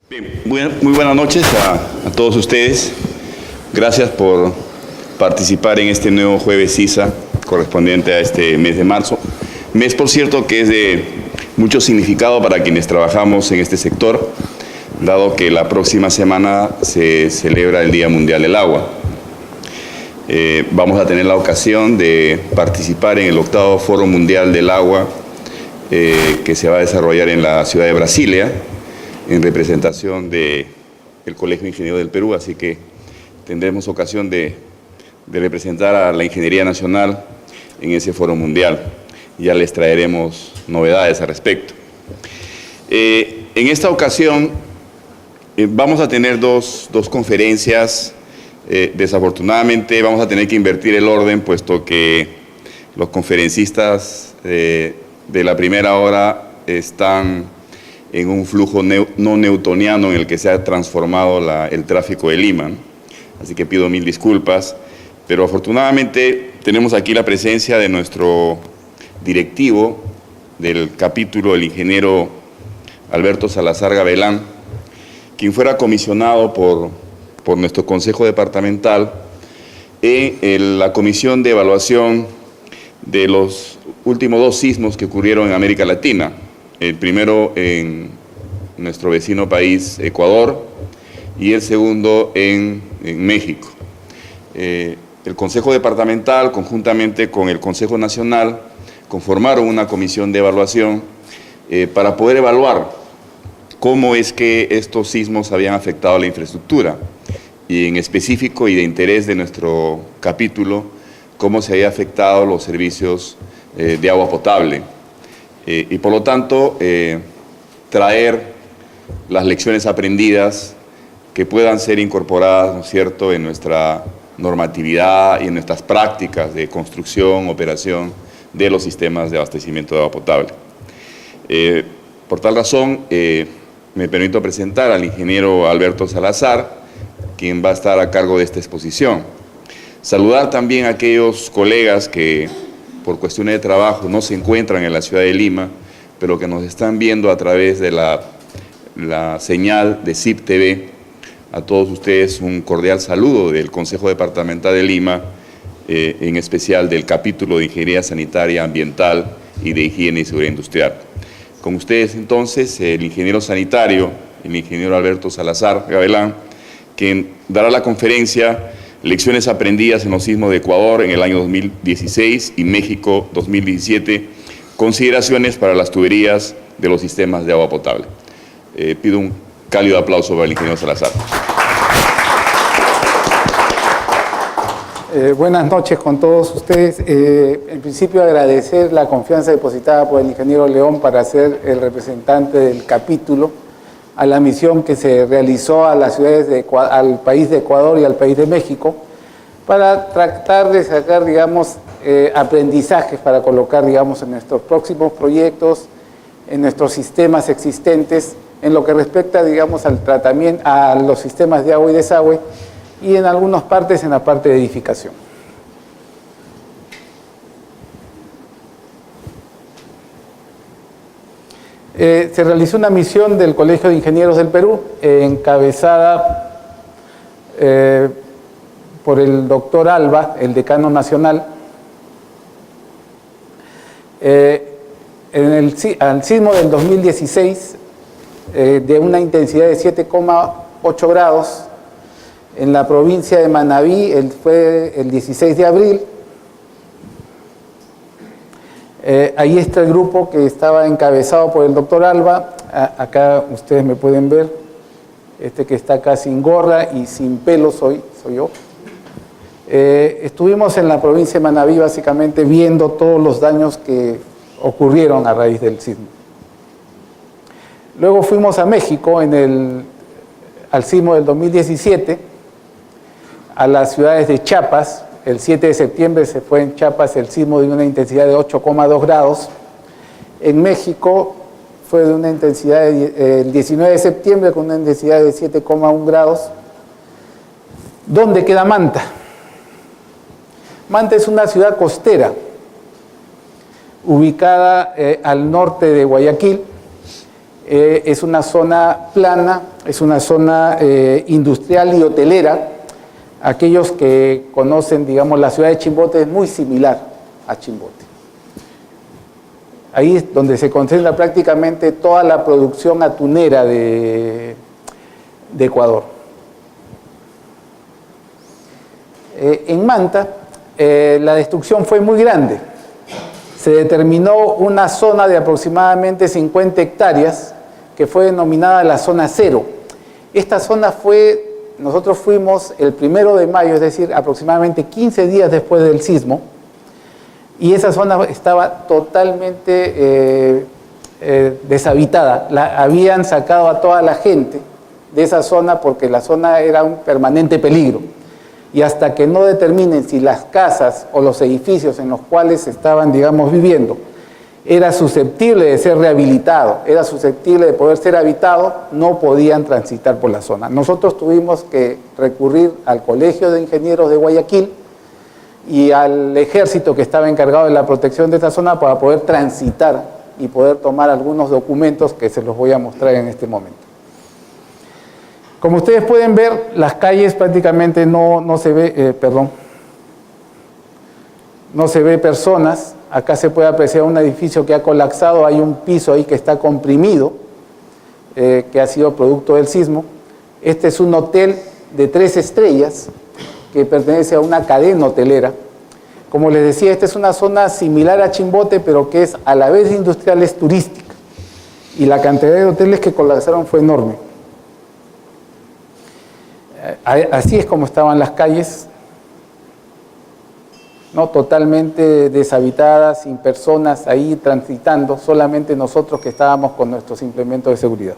Bien, muy buenas noches a todos ustedes. Gracias por participar en este nuevo jueves CISA correspondiente a este mes de marzo. Mes, por cierto, que es de mucho significado para quienes trabajamos en este sector, dado que la próxima semana se celebra el Día Mundial del Agua. Vamos a tener la ocasión de participar en el 8º Foro Mundial del Agua que se va a desarrollar en la ciudad de Brasilia, en representación del Colegio de Ingenieros del Perú, así que tendremos ocasión de representar a la Ingeniería Nacional en ese foro mundial. Ya les traeremos novedades al respecto. En esta ocasión vamos a tener dos conferencias. Desafortunadamente vamos a tener que invertir el orden, puesto que los conferencistas de la primera hora están en un flujo no newtoniano en el que se ha transformado el tráfico de Lima. Así que pido mil disculpas, pero afortunadamente tenemos aquí la presencia de nuestro directivo del capítulo, el ingeniero Alberto Salazar Gavilán, quien fuera comisionado por nuestro Consejo Departamental en la Comisión de Evaluación de los últimos 2 sismos que ocurrieron en América Latina. El primero en nuestro vecino país, Ecuador, y el segundo en México. El Consejo Departamental, conjuntamente con el Consejo Nacional, conformaron una comisión de evaluación para poder evaluar cómo es que estos sismos habían afectado a la infraestructura, y en específico y de interés de nuestro capítulo, cómo se había afectado los servicios de agua potable. Y por lo tanto, traer las lecciones aprendidas que puedan ser incorporadas, ¿no es cierto?, en nuestra normatividad y en nuestras prácticas de construcción, operación de los sistemas de abastecimiento de agua potable. Por tal razón, me permito presentar al ingeniero Alberto Salazar, quien va a estar a cargo de esta exposición. Saludar también a aquellos colegas que por cuestiones de trabajo no se encuentran en la ciudad de Lima, pero que nos están viendo a través de la señal de CIP TV. A todos ustedes un cordial saludo del Consejo Departamental de Lima, en especial del capítulo de Ingeniería Sanitaria, Ambiental y de Higiene y Seguridad Industrial. Con ustedes entonces el ingeniero sanitario, el ingeniero Alberto Salazar Gavilán, quien dará la conferencia Lecciones aprendidas en los sismos de Ecuador en el año 2016 y México 2017, consideraciones para las tuberías de los sistemas de agua potable. Pido un cálido aplauso para el ingeniero Salazar. Buenas noches con todos ustedes. En principio agradecer la confianza depositada por el ingeniero León para ser el representante del capítulo a la misión que se realizó a las ciudades al país de Ecuador y al país de México, para tratar de sacar, digamos, aprendizajes para colocar, digamos, en nuestros próximos proyectos, en nuestros sistemas existentes, en lo que respecta, digamos, al tratamiento, a los sistemas de agua y desagüe, y en algunas partes en la parte de edificación. Se realizó una misión del Colegio de Ingenieros del Perú, encabezada por el doctor Alba, el decano nacional, al sismo del 2016, de una intensidad de 7,8 grados, en la provincia de Manabí, fue el 16 de abril. Ahí está el grupo que estaba encabezado por el doctor Alba. Acá ustedes me pueden ver, que está acá sin gorra y sin pelo soy yo. Estuvimos en la provincia de Manabí básicamente viendo todos los daños que ocurrieron a raíz del sismo. Luego fuimos a México al sismo del 2017, a las ciudades de Chiapas. El 7 de septiembre se fue en Chiapas el sismo de una intensidad de 8,2 grados. En México fue de una intensidad el 19 de septiembre con una intensidad de 7,1 grados. ¿Dónde queda Manta? Manta es una ciudad costera, ubicada al norte de Guayaquil, Es una zona plana, es una zona industrial y hotelera. Aquellos que conocen, digamos, la ciudad de Chimbote es muy similar a Chimbote. Ahí es donde se concentra prácticamente toda la producción atunera de Ecuador. En Manta, la destrucción fue muy grande. Se determinó una zona de aproximadamente 50 hectáreas que fue denominada la zona cero. Esta zona nosotros fuimos el 1 de mayo, es decir, aproximadamente 15 días después del sismo, y esa zona estaba totalmente deshabitada. Habían sacado a toda la gente de esa zona porque la zona era un permanente peligro. Y hasta que no determinen si las casas o los edificios en los cuales estaban, digamos, viviendo, era susceptible de ser rehabilitado, era susceptible de poder ser habitado, no podían transitar por la zona. Nosotros tuvimos que recurrir al Colegio de Ingenieros de Guayaquil y al ejército que estaba encargado de la protección de esta zona para poder transitar y poder tomar algunos documentos que se los voy a mostrar en este momento. Como ustedes pueden ver, las calles prácticamente no se ve, no se ve personas. Acá se puede apreciar un edificio que ha colapsado, hay un piso ahí que está comprimido, que ha sido producto del sismo. Este es un hotel de 3 estrellas que pertenece a una cadena hotelera. Como les decía, esta es una zona similar a Chimbote, pero que es a la vez industrial, es turística. Y la cantidad de hoteles que colapsaron fue enorme. Así es como estaban las calles, ¿no? Totalmente deshabitadas, sin personas ahí transitando, solamente nosotros que estábamos con nuestros implementos de seguridad.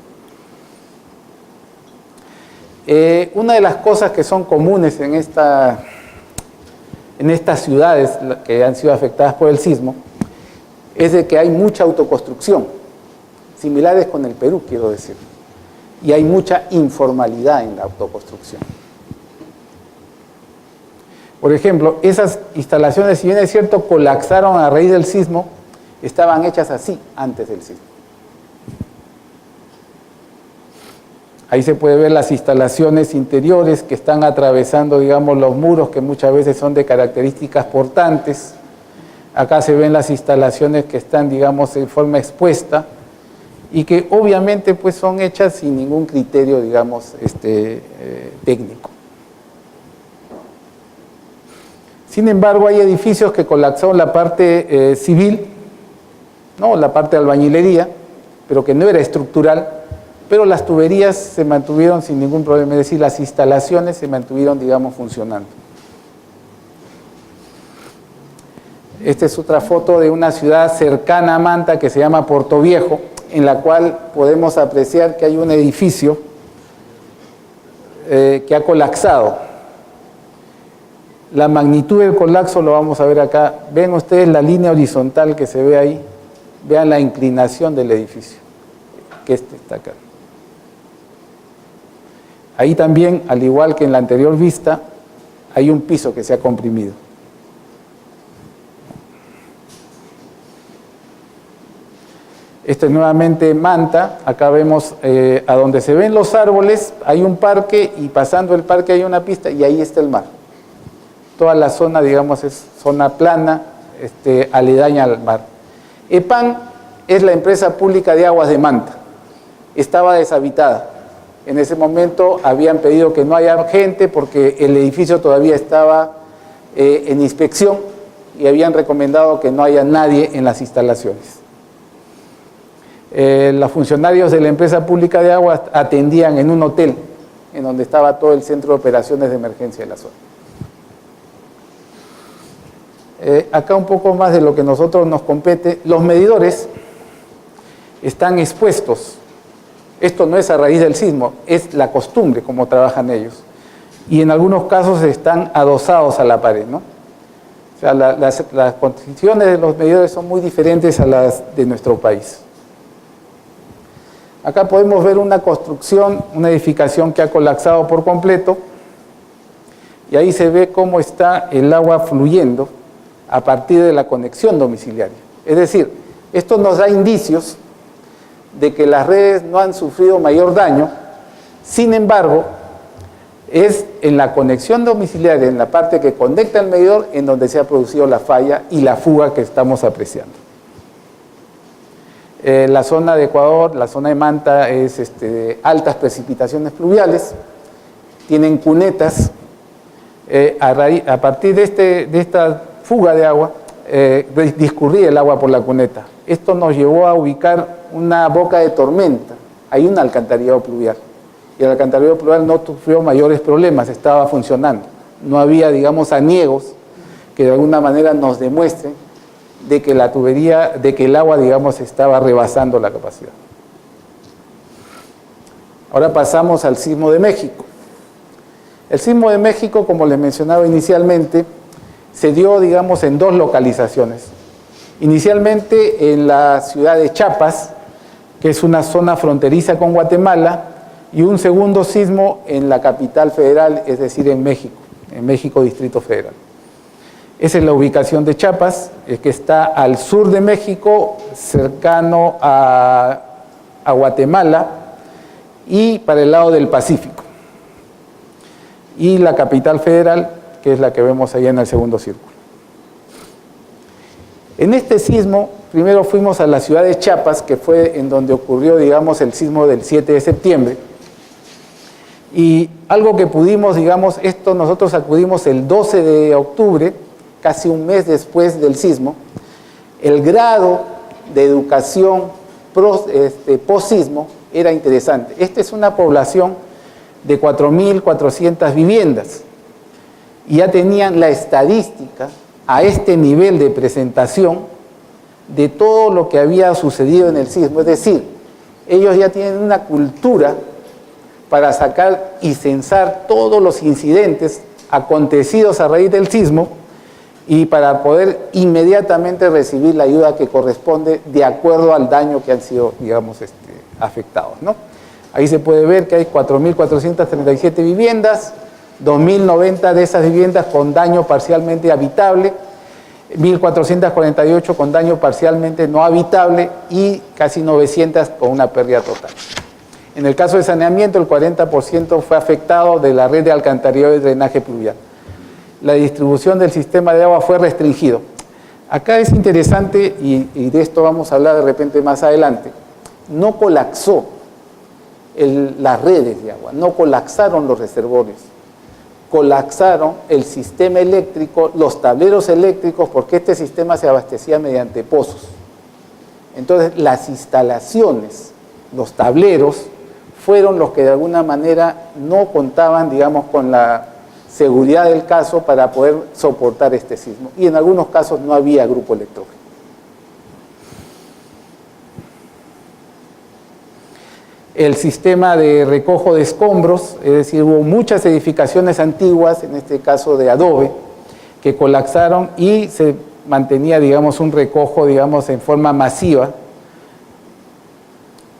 Una de las cosas que son comunes en estas ciudades que han sido afectadas por el sismo es de que hay mucha autoconstrucción, similares con el Perú, quiero decir. Y hay mucha informalidad en la autoconstrucción. Por ejemplo, esas instalaciones, si bien es cierto, colapsaron a raíz del sismo, estaban hechas así antes del sismo. Ahí se puede ver las instalaciones interiores que están atravesando, digamos, los muros que muchas veces son de características portantes. Acá se ven las instalaciones que están, digamos, en forma expuesta, y que obviamente pues son hechas sin ningún criterio, digamos, técnico. Sin embargo, hay edificios que colapsaron la parte civil, ¿no? La parte de albañilería, pero que no era estructural, pero las tuberías se mantuvieron sin ningún problema, es decir, las instalaciones se mantuvieron, digamos, funcionando. Esta es otra foto de una ciudad cercana a Manta que se llama Portoviejo, en la cual podemos apreciar que hay un edificio que ha colapsado. La magnitud del colapso lo vamos a ver acá. Ven ustedes la línea horizontal que se ve ahí. Vean la inclinación del edificio, que está acá. Ahí también, al igual que en la anterior vista, hay un piso que se ha comprimido. Este es nuevamente Manta. Acá vemos a donde se ven los árboles, hay un parque y pasando el parque hay una pista y ahí está el mar. Toda la zona, digamos, es zona plana, aledaña al mar. EPAN es la empresa pública de aguas de Manta. Estaba deshabitada. En ese momento habían pedido que no haya gente porque el edificio todavía estaba en inspección y habían recomendado que no haya nadie en las instalaciones. Los funcionarios de la empresa pública de aguas atendían en un hotel en donde estaba todo el centro de operaciones de emergencia de la zona. Acá un poco más de lo que a nosotros nos compete. Los medidores están expuestos. Esto no es a raíz del sismo, es la costumbre como trabajan ellos. Y en algunos casos están adosados a la pared, ¿no? O sea, las condiciones de los medidores son muy diferentes a las de nuestro país. Acá podemos ver una construcción, una edificación que ha colapsado por completo. Y ahí se ve cómo está el agua fluyendo a partir de la conexión domiciliaria. Es decir, esto nos da indicios de que las redes no han sufrido mayor daño. Sin embargo, es en la conexión domiciliaria, en la parte que conecta el medidor, en donde se ha producido la falla y la fuga que estamos apreciando. La zona de Ecuador, la zona de Manta, es de altas precipitaciones pluviales, tienen cunetas. A partir de esta fuga de agua, discurría el agua por la cuneta. Esto nos llevó a ubicar una boca de tormenta. Hay un alcantarillado pluvial. Y el alcantarillado pluvial no sufrió mayores problemas, estaba funcionando. No había, digamos, aniegos que de alguna manera nos demuestren de que la tubería, de que el agua, digamos, estaba rebasando la capacidad. Ahora pasamos al Sismo de México. El Sismo de México, como les mencionaba inicialmente, se dio, digamos, en dos localizaciones. Inicialmente en la ciudad de Chiapas, que es una zona fronteriza con Guatemala, y un segundo sismo en la capital federal, es decir, en México Distrito Federal. Esa es la ubicación de Chiapas, que está al sur de México, cercano a Guatemala y para el lado del Pacífico. Y la capital federal, que es la que vemos allá en el segundo círculo. En este sismo, primero fuimos a la ciudad de Chiapas, que fue en donde ocurrió, digamos, el sismo del 7 de septiembre. Y algo que pudimos, digamos, nosotros acudimos el 12 de octubre, casi un mes después del sismo. El grado de educación post-sismo era interesante. Esta es una población de 4.400 viviendas y ya tenían la estadística a este nivel de presentación de todo lo que había sucedido en el sismo. Es decir, ellos ya tienen una cultura para sacar y censar todos los incidentes acontecidos a raíz del sismo y para poder inmediatamente recibir la ayuda que corresponde de acuerdo al daño que han sido, digamos, afectados, ¿no? Ahí se puede ver que hay 4.437 viviendas, 2.090 de esas viviendas con daño parcialmente habitable, 1.448 con daño parcialmente no habitable y casi 900 con una pérdida total. En el caso de saneamiento, el 40% fue afectado de la red de alcantarillado y drenaje pluvial. La distribución del sistema de agua fue restringido. Acá es interesante, y de esto vamos a hablar de repente más adelante, no colapsó las redes de agua, no colapsaron los reservorios, colapsaron el sistema eléctrico, los tableros eléctricos, porque este sistema se abastecía mediante pozos. Entonces, las instalaciones, los tableros, fueron los que de alguna manera no contaban, digamos, con la seguridad del caso para poder soportar este sismo. Y en algunos casos no había grupo electrógeno. El sistema de recojo de escombros, es decir, hubo muchas edificaciones antiguas, en este caso de adobe, que colapsaron y se mantenía, digamos, un recojo, digamos, en forma masiva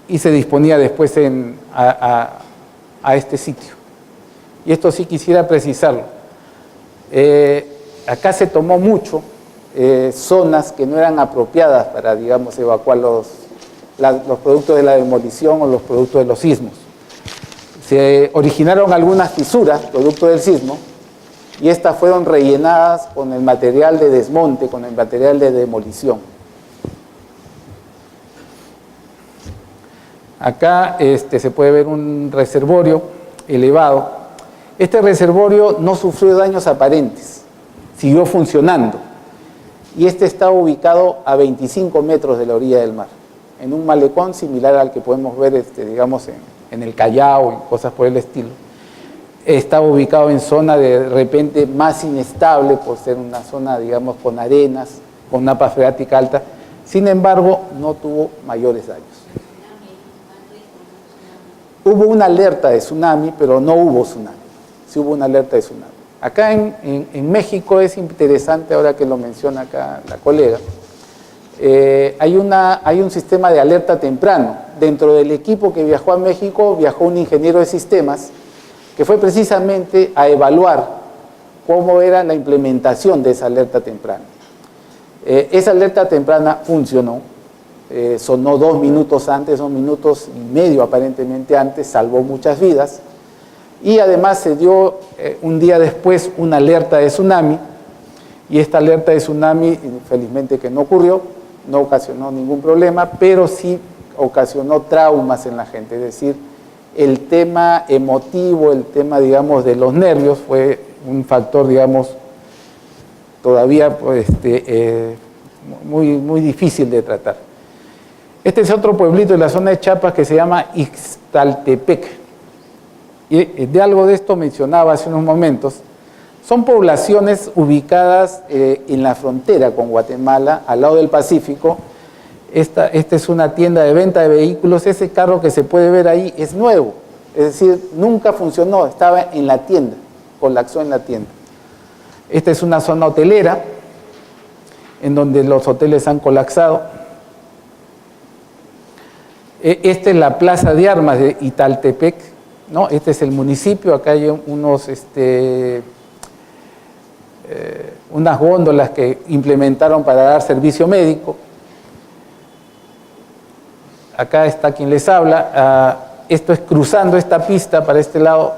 y se disponía después a este sitio. Y esto sí quisiera precisarlo. Acá se tomó mucho zonas que no eran apropiadas para, digamos, evacuar los productos de la demolición o los productos de los sismos. Se originaron algunas fisuras producto del sismo y estas fueron rellenadas con el material de desmonte, con el material de demolición. Acá se puede ver un reservorio elevado. Este reservorio no sufrió daños aparentes, siguió funcionando. Y este está ubicado a 25 metros de la orilla del mar, en un malecón similar al que podemos ver, digamos, en el Callao y cosas por el estilo. Está ubicado en zona de repente más inestable, por ser una zona, digamos, con arenas, con napa freática alta. Sin embargo, no tuvo mayores daños. Hubo una alerta de tsunami, pero no hubo tsunami. Sí hubo una alerta de tsunami. Acá en México es interesante, ahora que lo menciona acá la colega, hay un sistema de alerta temprano. Dentro del equipo que viajó a México, viajó un ingeniero de sistemas que fue precisamente a evaluar cómo era la implementación de esa alerta temprana. Esa alerta temprana funcionó sonó 2 minutos antes, 2 minutos y medio aparentemente antes, salvó muchas vidas. Y además se dio un día después una alerta de tsunami, y esta alerta de tsunami, felizmente que no ocurrió, no ocasionó ningún problema, pero sí ocasionó traumas en la gente. Es decir, el tema emotivo, el tema, digamos, de los nervios fue un factor, digamos, todavía pues, muy difícil de tratar. Este es otro pueblito de la zona de Chiapas que se llama Ixtaltepec. Y de algo de esto mencionaba hace unos momentos. Son poblaciones ubicadas en la frontera con Guatemala, al lado del Pacífico. Esta es una tienda de venta de vehículos. Ese carro que se puede ver ahí es nuevo. Es decir, nunca funcionó, estaba en la tienda, colapsó en la tienda. Esta es una zona hotelera, en donde los hoteles han colapsado. Esta es la plaza de armas de Ixtaltepec, ¿no? Este es el municipio, acá hay unas góndolas que implementaron para dar servicio médico. Acá está quien les habla. Esto es cruzando esta pista para este lado,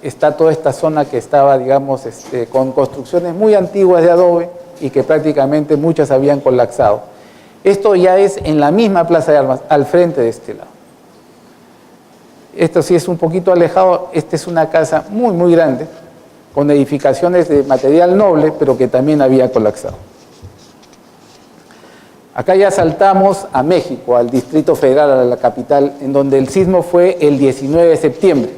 está toda esta zona que estaba, digamos, con construcciones muy antiguas de adobe y que prácticamente muchas habían colapsado. Esto ya es en la misma plaza de armas, al frente de este lado. Esto sí es un poquito alejado. Esta es una casa muy grande, con edificaciones de material noble, pero que también había colapsado. Acá ya saltamos a México, al Distrito Federal, a la capital, en donde el sismo fue el 19 de septiembre,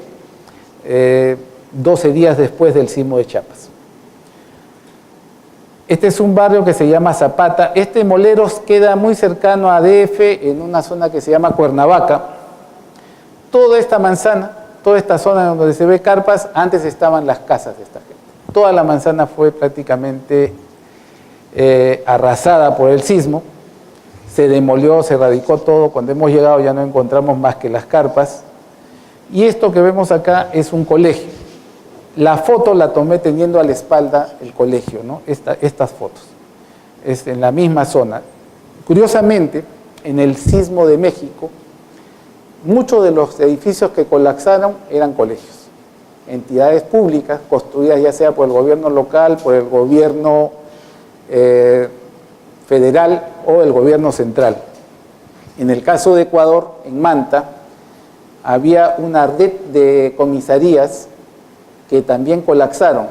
12 días después del sismo de Chiapas. Este es un barrio que se llama Zapata. Moleros queda muy cercano a DF, en una zona que se llama Cuernavaca. Toda esta manzana, toda esta zona donde se ve carpas, antes estaban las casas de esta gente. Toda la manzana fue prácticamente arrasada por el sismo. Se demolió, se erradicó todo. Cuando hemos llegado ya no encontramos más que las carpas. Y esto que vemos acá es un colegio. La foto la tomé teniendo a la espalda el colegio, ¿no? Estas fotos. Es en la misma zona. Curiosamente, en el sismo de México, muchos de los edificios que colapsaron eran colegios. Entidades públicas construidas ya sea por el gobierno local, por el gobierno federal o el gobierno central. En el caso de Ecuador, en Manta, había una red de comisarías que también colapsaron.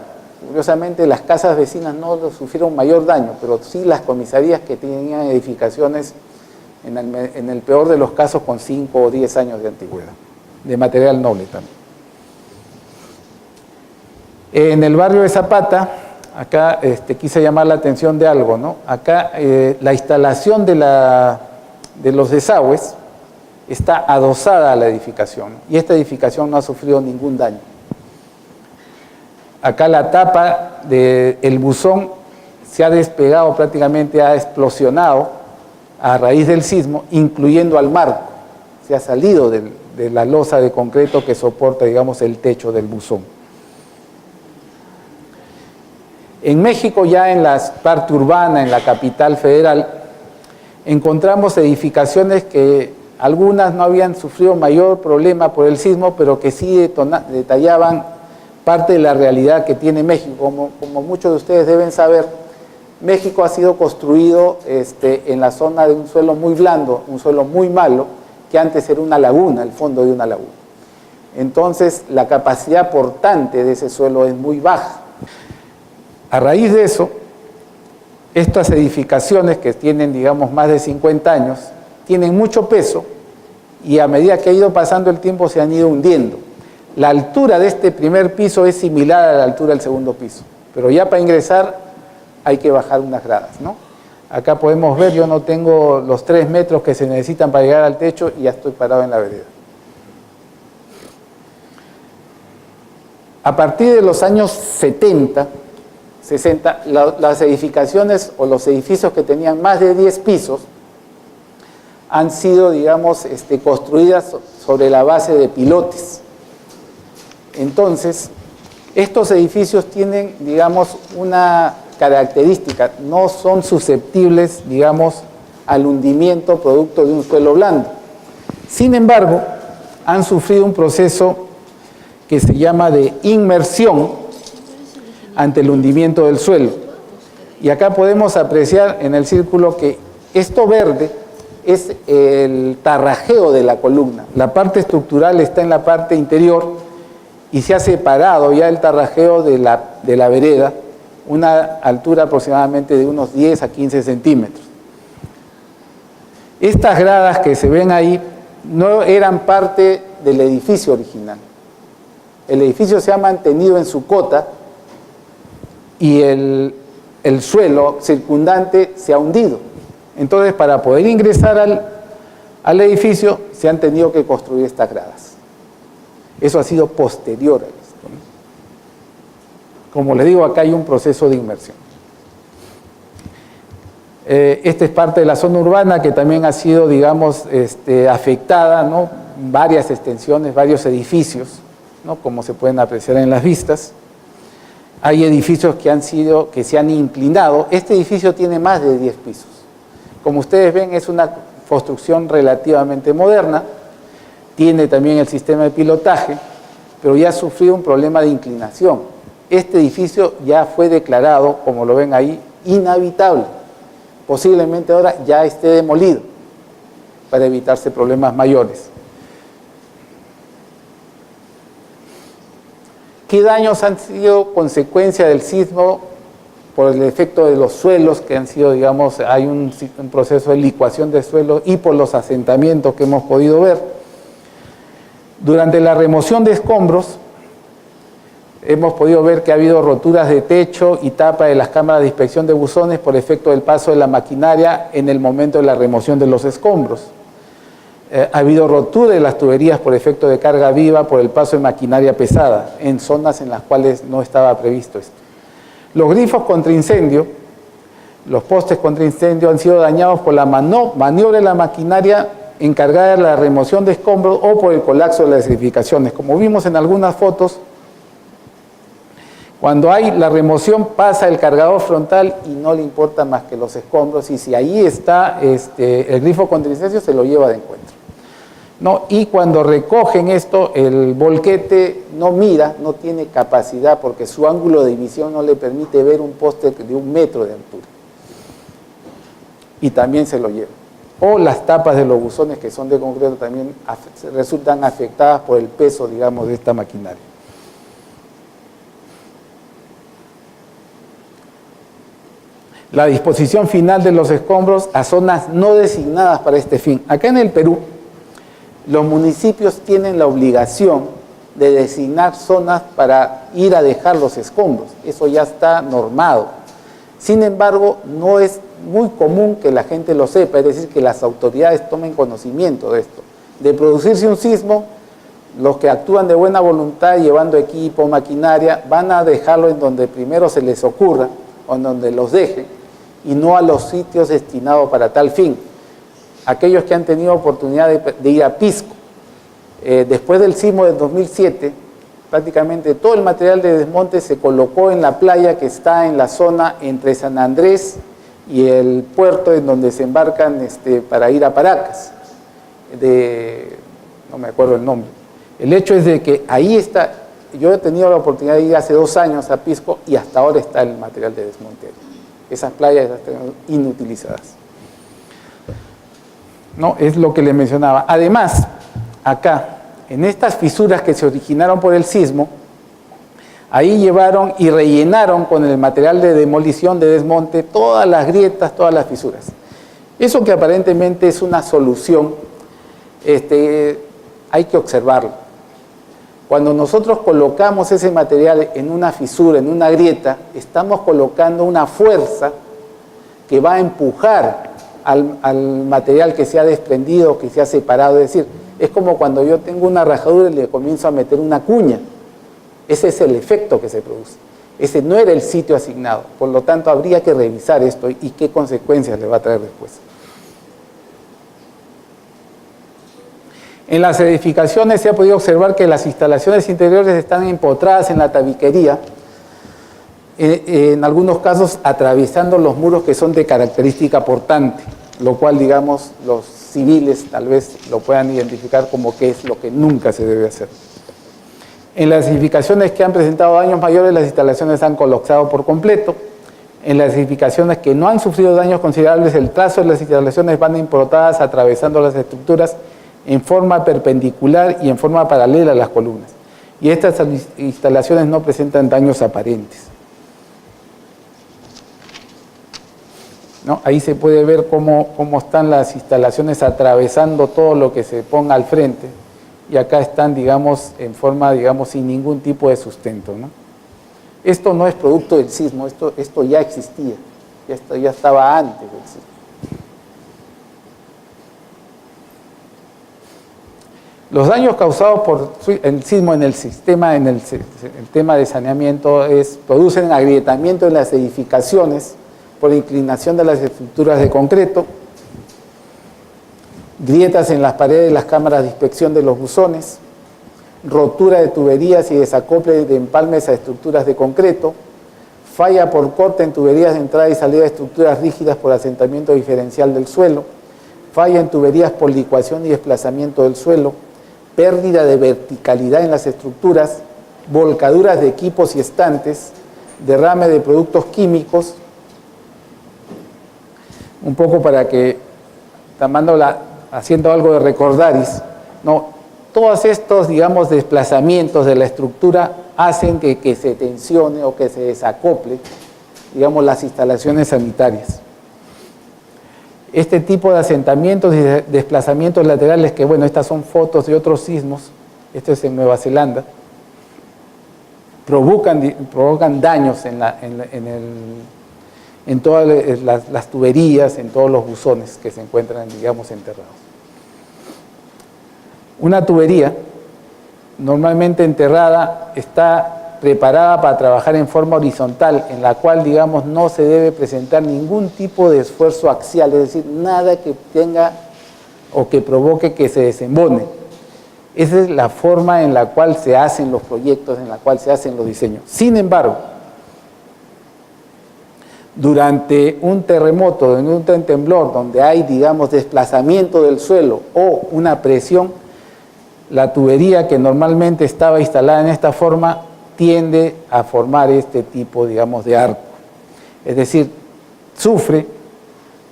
Curiosamente, las casas vecinas no sufrieron mayor daño, pero sí las comisarías que tenían edificaciones, en el peor de los casos, con 5 o 10 años de antigüedad, de material noble también. En el barrio de Zapata, acá quise llamar la atención de algo, ¿no? Acá la instalación de los desagües está adosada a la edificación, y esta edificación no ha sufrido ningún daño. Acá la tapa del buzón se ha despegado, prácticamente ha explosionado a raíz del sismo, incluyendo al marco. Se ha salido de la losa de concreto que soporta, digamos, el techo del buzón. En México, ya en la parte urbana, en la capital federal, encontramos edificaciones que algunas no habían sufrido mayor problema por el sismo, pero que sí detallaban parte de la realidad que tiene México. Como muchos de ustedes deben saber, México ha sido construido en la zona de un suelo muy blando, un suelo muy malo, que antes era una laguna, el fondo de una laguna. Entonces, la capacidad portante de ese suelo es muy baja. A raíz de eso, estas edificaciones que tienen, digamos, más de 50 años, tienen mucho peso y a medida que ha ido pasando el tiempo se han ido hundiendo. La altura de este primer piso es similar a la altura del segundo piso, pero ya para ingresar hay que bajar unas gradas, ¿no? Acá podemos ver, yo no tengo los 3 metros que se necesitan para llegar al techo y ya estoy parado en la vereda. A partir de los años 70, 60, las edificaciones o los edificios que tenían más de 10 pisos han sido, digamos, construidas sobre la base de pilotes. Entonces, estos edificios tienen, digamos, una característica: no son susceptibles, digamos, al hundimiento producto de un suelo blando. Sin embargo, han sufrido un proceso que se llama de inmersión ante el hundimiento del suelo. Y acá podemos apreciar en el círculo que esto verde es el tarrajeo de la columna. La parte estructural está en la parte interior y se ha separado ya el tarrajeo de la vereda, una altura aproximadamente de unos 10 a 15 centímetros. Estas gradas que se ven ahí no eran parte del edificio original. El edificio se ha mantenido en su cota y el suelo circundante se ha hundido. Entonces, para poder ingresar al edificio, se han tenido que construir estas gradas. Eso ha sido posterior a esto, ¿no? Como les digo, acá hay un proceso de inmersión. Esta es parte de la zona urbana que también ha sido, digamos, afectada, ¿no? Varias extensiones, varios edificios, ¿no? Como se pueden apreciar en las vistas. Hay edificios que se han inclinado. Este edificio tiene más de 10 pisos. Como ustedes ven, es una construcción relativamente moderna, tiene también el sistema de pilotaje, pero ya ha sufrido un problema de inclinación. Este edificio ya fue declarado, como lo ven ahí, inhabitable. Posiblemente ahora ya esté demolido para evitarse problemas mayores. ¿Qué daños han sido consecuencia del sismo por el efecto de los suelos que han sido, digamos, hay un proceso de licuación de suelos y por los asentamientos que hemos podido ver? Durante la remoción de escombros, hemos podido ver que ha habido roturas de techo y tapa de las cámaras de inspección de buzones por efecto del paso de la maquinaria en el momento de la remoción de los escombros. Ha habido rotura de las tuberías por efecto de carga viva por el paso de maquinaria pesada en zonas en las cuales no estaba previsto esto. Los grifos contra incendio, los postes contra incendio han sido dañados por la maniobra de la maquinaria encargada de la remoción de escombros o por el colapso de las edificaciones. Como vimos en algunas fotos, cuando hay la remoción pasa el cargador frontal y no le importa más que los escombros, y si ahí está el grifo contra incendio se lo lleva de encuentro, ¿no? Y cuando recogen esto, el volquete no mira, no tiene capacidad porque su ángulo de visión no le permite ver un poste de 1 metro de altura. Y también se lo lleva. O las tapas de los buzones que son de concreto también resultan afectadas por el peso, digamos, de esta maquinaria. La disposición final de los escombros a zonas no designadas para este fin. Acá en el Perú, los municipios tienen la obligación de designar zonas para ir a dejar los escombros. Eso ya está normado. Sin embargo, no es muy común que la gente lo sepa, es decir, que las autoridades tomen conocimiento de esto. De producirse un sismo, los que actúan de buena voluntad, llevando equipo, maquinaria, van a dejarlo en donde primero se les ocurra o en donde los dejen, y no a los sitios destinados para tal fin. Aquellos que han tenido oportunidad de ir a Pisco, después del sismo del 2007, prácticamente todo el material de desmonte se colocó en la playa que está en la zona entre San Andrés y el puerto en donde se embarcan para ir a Paracas, no me acuerdo el nombre. El hecho es de que ahí está, yo he tenido la oportunidad de ir hace 2 años a Pisco y hasta ahora está el material de desmonte. Esas playas están inutilizadas. No, es lo que les mencionaba. Además, acá, en estas fisuras que se originaron por el sismo, ahí llevaron y rellenaron con el material de demolición, de desmonte, todas las grietas, todas las fisuras. Eso que aparentemente es una solución, hay que observarlo. Cuando nosotros colocamos ese material en una fisura, en una grieta, estamos colocando una fuerza que va a empujar al material que se ha desprendido, que se ha separado. Es decir, es como cuando yo tengo una rajadura y le comienzo a meter una cuña. Ese es el efecto que se produce. Ese no era el sitio asignado. Por lo tanto, habría que revisar esto y qué consecuencias le va a traer después. En las edificaciones se ha podido observar que las instalaciones interiores están empotradas en la tabiquería, en algunos casos atravesando los muros que son de característica portante. lo cual, digamos, los civiles tal vez lo puedan identificar como que es lo que nunca se debe hacer. En las edificaciones que han presentado daños mayores, las instalaciones han colapsado por completo. En las edificaciones que no han sufrido daños considerables, el trazo de las instalaciones van improntadas atravesando las estructuras en forma perpendicular y en forma paralela a las columnas. Y estas instalaciones no presentan daños aparentes, ¿no? Ahí se puede ver cómo están las instalaciones atravesando todo lo que se ponga al frente. Y acá están, digamos, en forma, digamos, sin ningún tipo de sustento, ¿no? Esto no es producto del sismo, esto ya existía, esto ya estaba antes del sismo. Los daños causados por el sismo en el sistema, en el tema de saneamiento, producen agrietamiento en las edificaciones por inclinación de las estructuras de concreto, grietas en las paredes de las cámaras de inspección de los buzones, rotura de tuberías y desacople de empalmes a estructuras de concreto, falla por corte en tuberías de entrada y salida de estructuras rígidas por asentamiento diferencial del suelo, falla en tuberías por licuación y desplazamiento del suelo, pérdida de verticalidad en las estructuras, volcaduras de equipos y estantes, derrame de productos químicos, un poco para que, haciendo algo de recordaris, ¿no? Todos estos, digamos, desplazamientos de la estructura hacen que se tensione o que se desacople, digamos, las instalaciones sanitarias. Este tipo de asentamientos y desplazamientos laterales, que bueno, estas son fotos de otros sismos, esto es en Nueva Zelanda, provocan daños en todas las tuberías, en todos los buzones que se encuentran, digamos, enterrados. Una tubería normalmente enterrada está preparada para trabajar en forma horizontal, en la cual, digamos, no se debe presentar ningún tipo de esfuerzo axial, es decir, nada que tenga o que provoque que se desembone. Esa es la forma en la cual se hacen los proyectos, en la cual se hacen los diseños. Sin embargo, durante un terremoto, en un temblor, donde hay, digamos, desplazamiento del suelo o una presión, la tubería que normalmente estaba instalada en esta forma tiende a formar este tipo, digamos, de arco. Es decir, sufre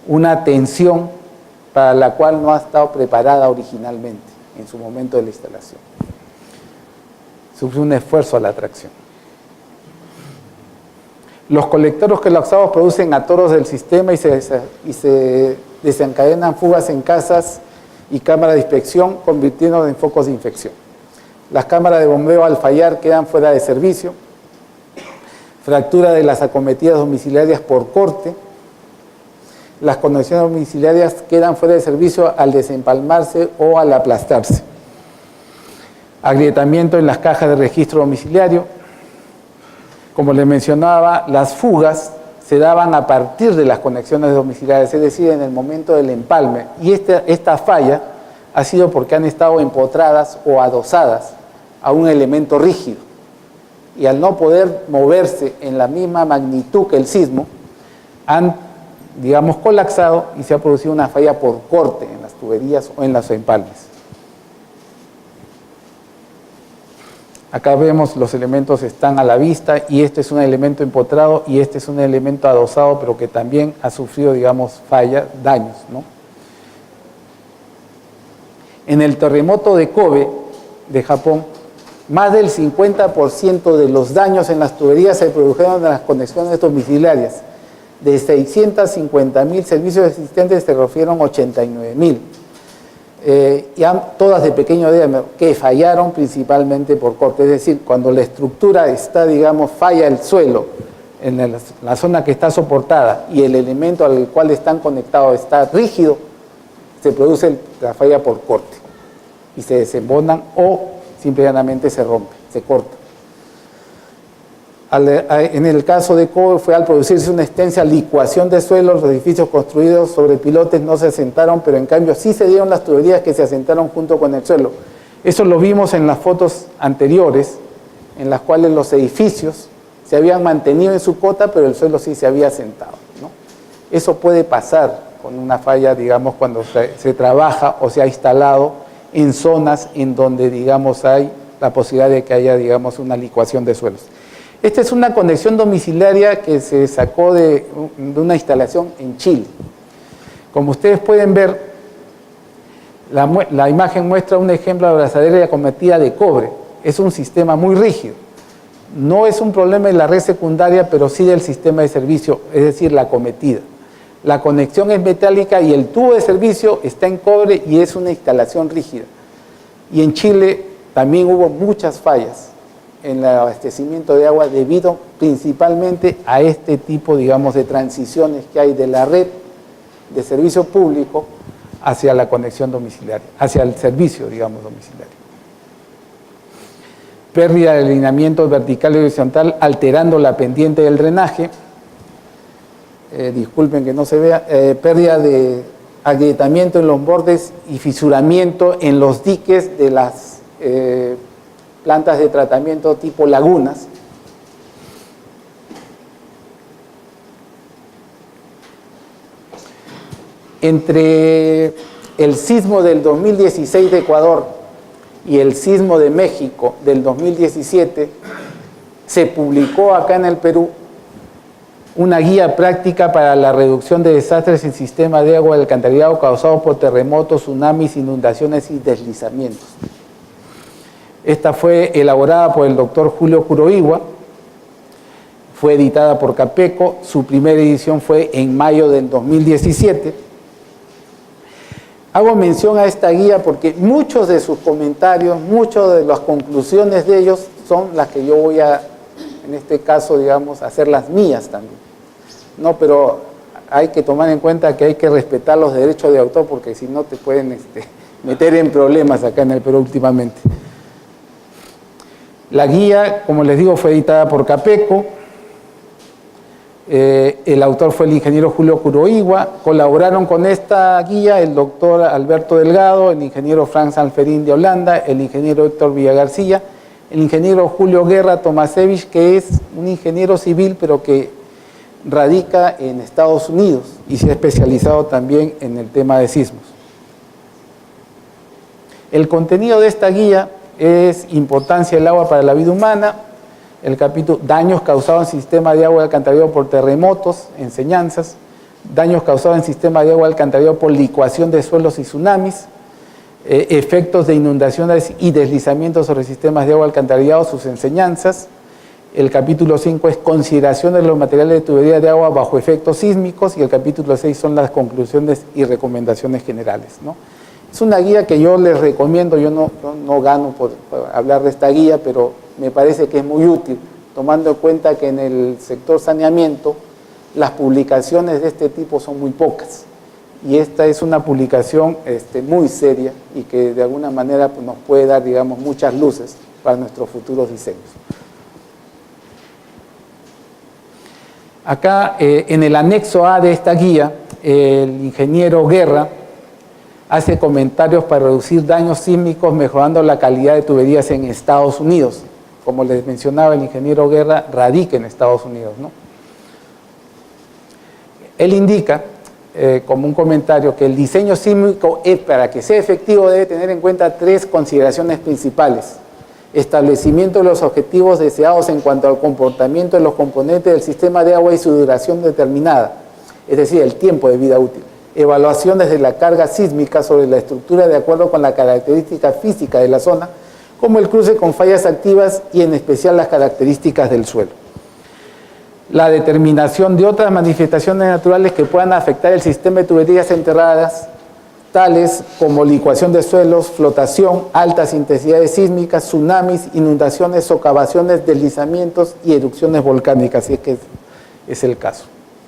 una tensión para la cual no ha estado preparada originalmente en su momento de la instalación. Sufre un esfuerzo a la tracción. Los colectores colapsados producen atoros del sistema y se desencadenan fugas en casas y cámaras de inspección, convirtiéndose en focos de infección. Las cámaras de bombeo al fallar quedan fuera de servicio. Fractura de las acometidas domiciliarias por corte. Las conexiones domiciliarias quedan fuera de servicio al desempalmarse o al aplastarse. Agrietamiento en las cajas de registro domiciliario. Como les mencionaba, las fugas se daban a partir de las conexiones domiciliarias, es decir, en el momento del empalme. Y esta falla ha sido porque han estado empotradas o adosadas a un elemento rígido. Y al no poder moverse en la misma magnitud que el sismo, han, digamos, colapsado y se ha producido una falla por corte en las tuberías o en los empalmes. Acá vemos los elementos están a la vista y este es un elemento empotrado y este es un elemento adosado, pero que también ha sufrido, digamos, daños, ¿no? En el terremoto de Kobe, de Japón, más del 50% de los daños en las tuberías se produjeron en las conexiones domiciliarias. De 650.000 servicios existentes se refieren 89.000. Todas de pequeño diámetro, que fallaron principalmente por corte, es decir, cuando la estructura está, digamos, falla el suelo en la zona que está soportada y el elemento al cual están conectados está rígido, se produce la falla por corte y se desembonan o simplemente se rompe, se corta. En el caso de Kobe fue al producirse una extensa licuación de suelos, los edificios construidos sobre pilotes no se asentaron, pero en cambio sí se dieron las tuberías que se asentaron junto con el suelo. Eso lo vimos en las fotos anteriores, en las cuales los edificios se habían mantenido en su cota, pero el suelo sí se había asentado, ¿no? Eso puede pasar con una falla, digamos, cuando se trabaja o se ha instalado en zonas en donde, digamos, hay la posibilidad de que haya, digamos, una licuación de suelos. Esta es una conexión domiciliaria que se sacó de una instalación en Chile. Como ustedes pueden ver, la imagen muestra un ejemplo de abrazadera y acometida de cobre. Es un sistema muy rígido. No es un problema de la red secundaria, pero sí del sistema de servicio, es decir, la acometida. La conexión es metálica y el tubo de servicio está en cobre y es una instalación rígida. Y en Chile también hubo muchas fallas en el abastecimiento de agua debido principalmente a este tipo, digamos, de transiciones que hay de la red de servicio público hacia la conexión domiciliaria, hacia el servicio, digamos, domiciliario. Pérdida de alineamiento vertical y horizontal alterando la pendiente del drenaje. Disculpen que no se vea. Pérdida de agrietamiento en los bordes y fisuramiento en los diques de las plantas de tratamiento tipo lagunas. Entre el sismo del 2016 de Ecuador y el sismo de México del 2017, se publicó acá en el Perú una guía práctica para la reducción de desastres en sistemas de agua y alcantarillado causados por terremotos, tsunamis, inundaciones y deslizamientos. Esta fue elaborada por el doctor Julio Kuroiwa, fue editada por Capeco, su primera edición fue en mayo del 2017. Hago mención a esta guía porque muchos de sus comentarios, muchas de las conclusiones de ellos son las que yo voy a, en este caso, digamos, hacer las mías también. No, pero hay que tomar en cuenta que hay que respetar los derechos de autor porque si no te pueden meter en problemas acá en el Perú últimamente. La guía, como les digo, fue editada por Capeco. El autor fue el ingeniero Julio Kuroiwa. Colaboraron con esta guía el doctor Alberto Delgado, el ingeniero Franz Alferín de Holanda, el ingeniero Héctor Villagarcía, el ingeniero Julio Guerra Tomasevich, que es un ingeniero civil, pero que radica en Estados Unidos y se ha especializado también en el tema de sismos. El contenido de esta guía es importancia del agua para la vida humana, el capítulo daños causados en sistema de agua y alcantarillado por terremotos, enseñanzas, daños causados en sistema de agua y alcantarillado por licuación de suelos y tsunamis, efectos de inundaciones y deslizamientos sobre sistemas de agua y alcantarillado, sus enseñanzas. El capítulo 5 es consideración de los materiales de tubería de agua bajo efectos sísmicos y el capítulo 6 son las conclusiones y recomendaciones generales, ¿no? Es una guía que yo les recomiendo, yo no gano por hablar de esta guía, pero me parece que es muy útil, tomando en cuenta que en el sector saneamiento las publicaciones de este tipo son muy pocas. Y esta es una publicación muy seria y que de alguna manera pues, nos puede dar, digamos, muchas luces para nuestros futuros diseños. Acá, en el anexo A de esta guía, el ingeniero Guerra hace comentarios para reducir daños sísmicos mejorando la calidad de tuberías en Estados Unidos. Como les mencionaba, el ingeniero Guerra radica en Estados Unidos, ¿no? Él indica, como un comentario, que el diseño sísmico, para que sea efectivo, debe tener en cuenta 3 consideraciones principales. Establecimiento de los objetivos deseados en cuanto al comportamiento de los componentes del sistema de agua y su duración determinada, es decir, el tiempo de vida útil. Evaluaciones de la carga sísmica sobre la estructura de acuerdo con la característica física de la zona, como el cruce con fallas activas y en especial las características del suelo. La determinación de otras manifestaciones naturales que puedan afectar el sistema de tuberías enterradas, tales como licuación de suelos, flotación, altas intensidades sísmicas, tsunamis, inundaciones, socavaciones, deslizamientos y erupciones volcánicas, si es que es el caso.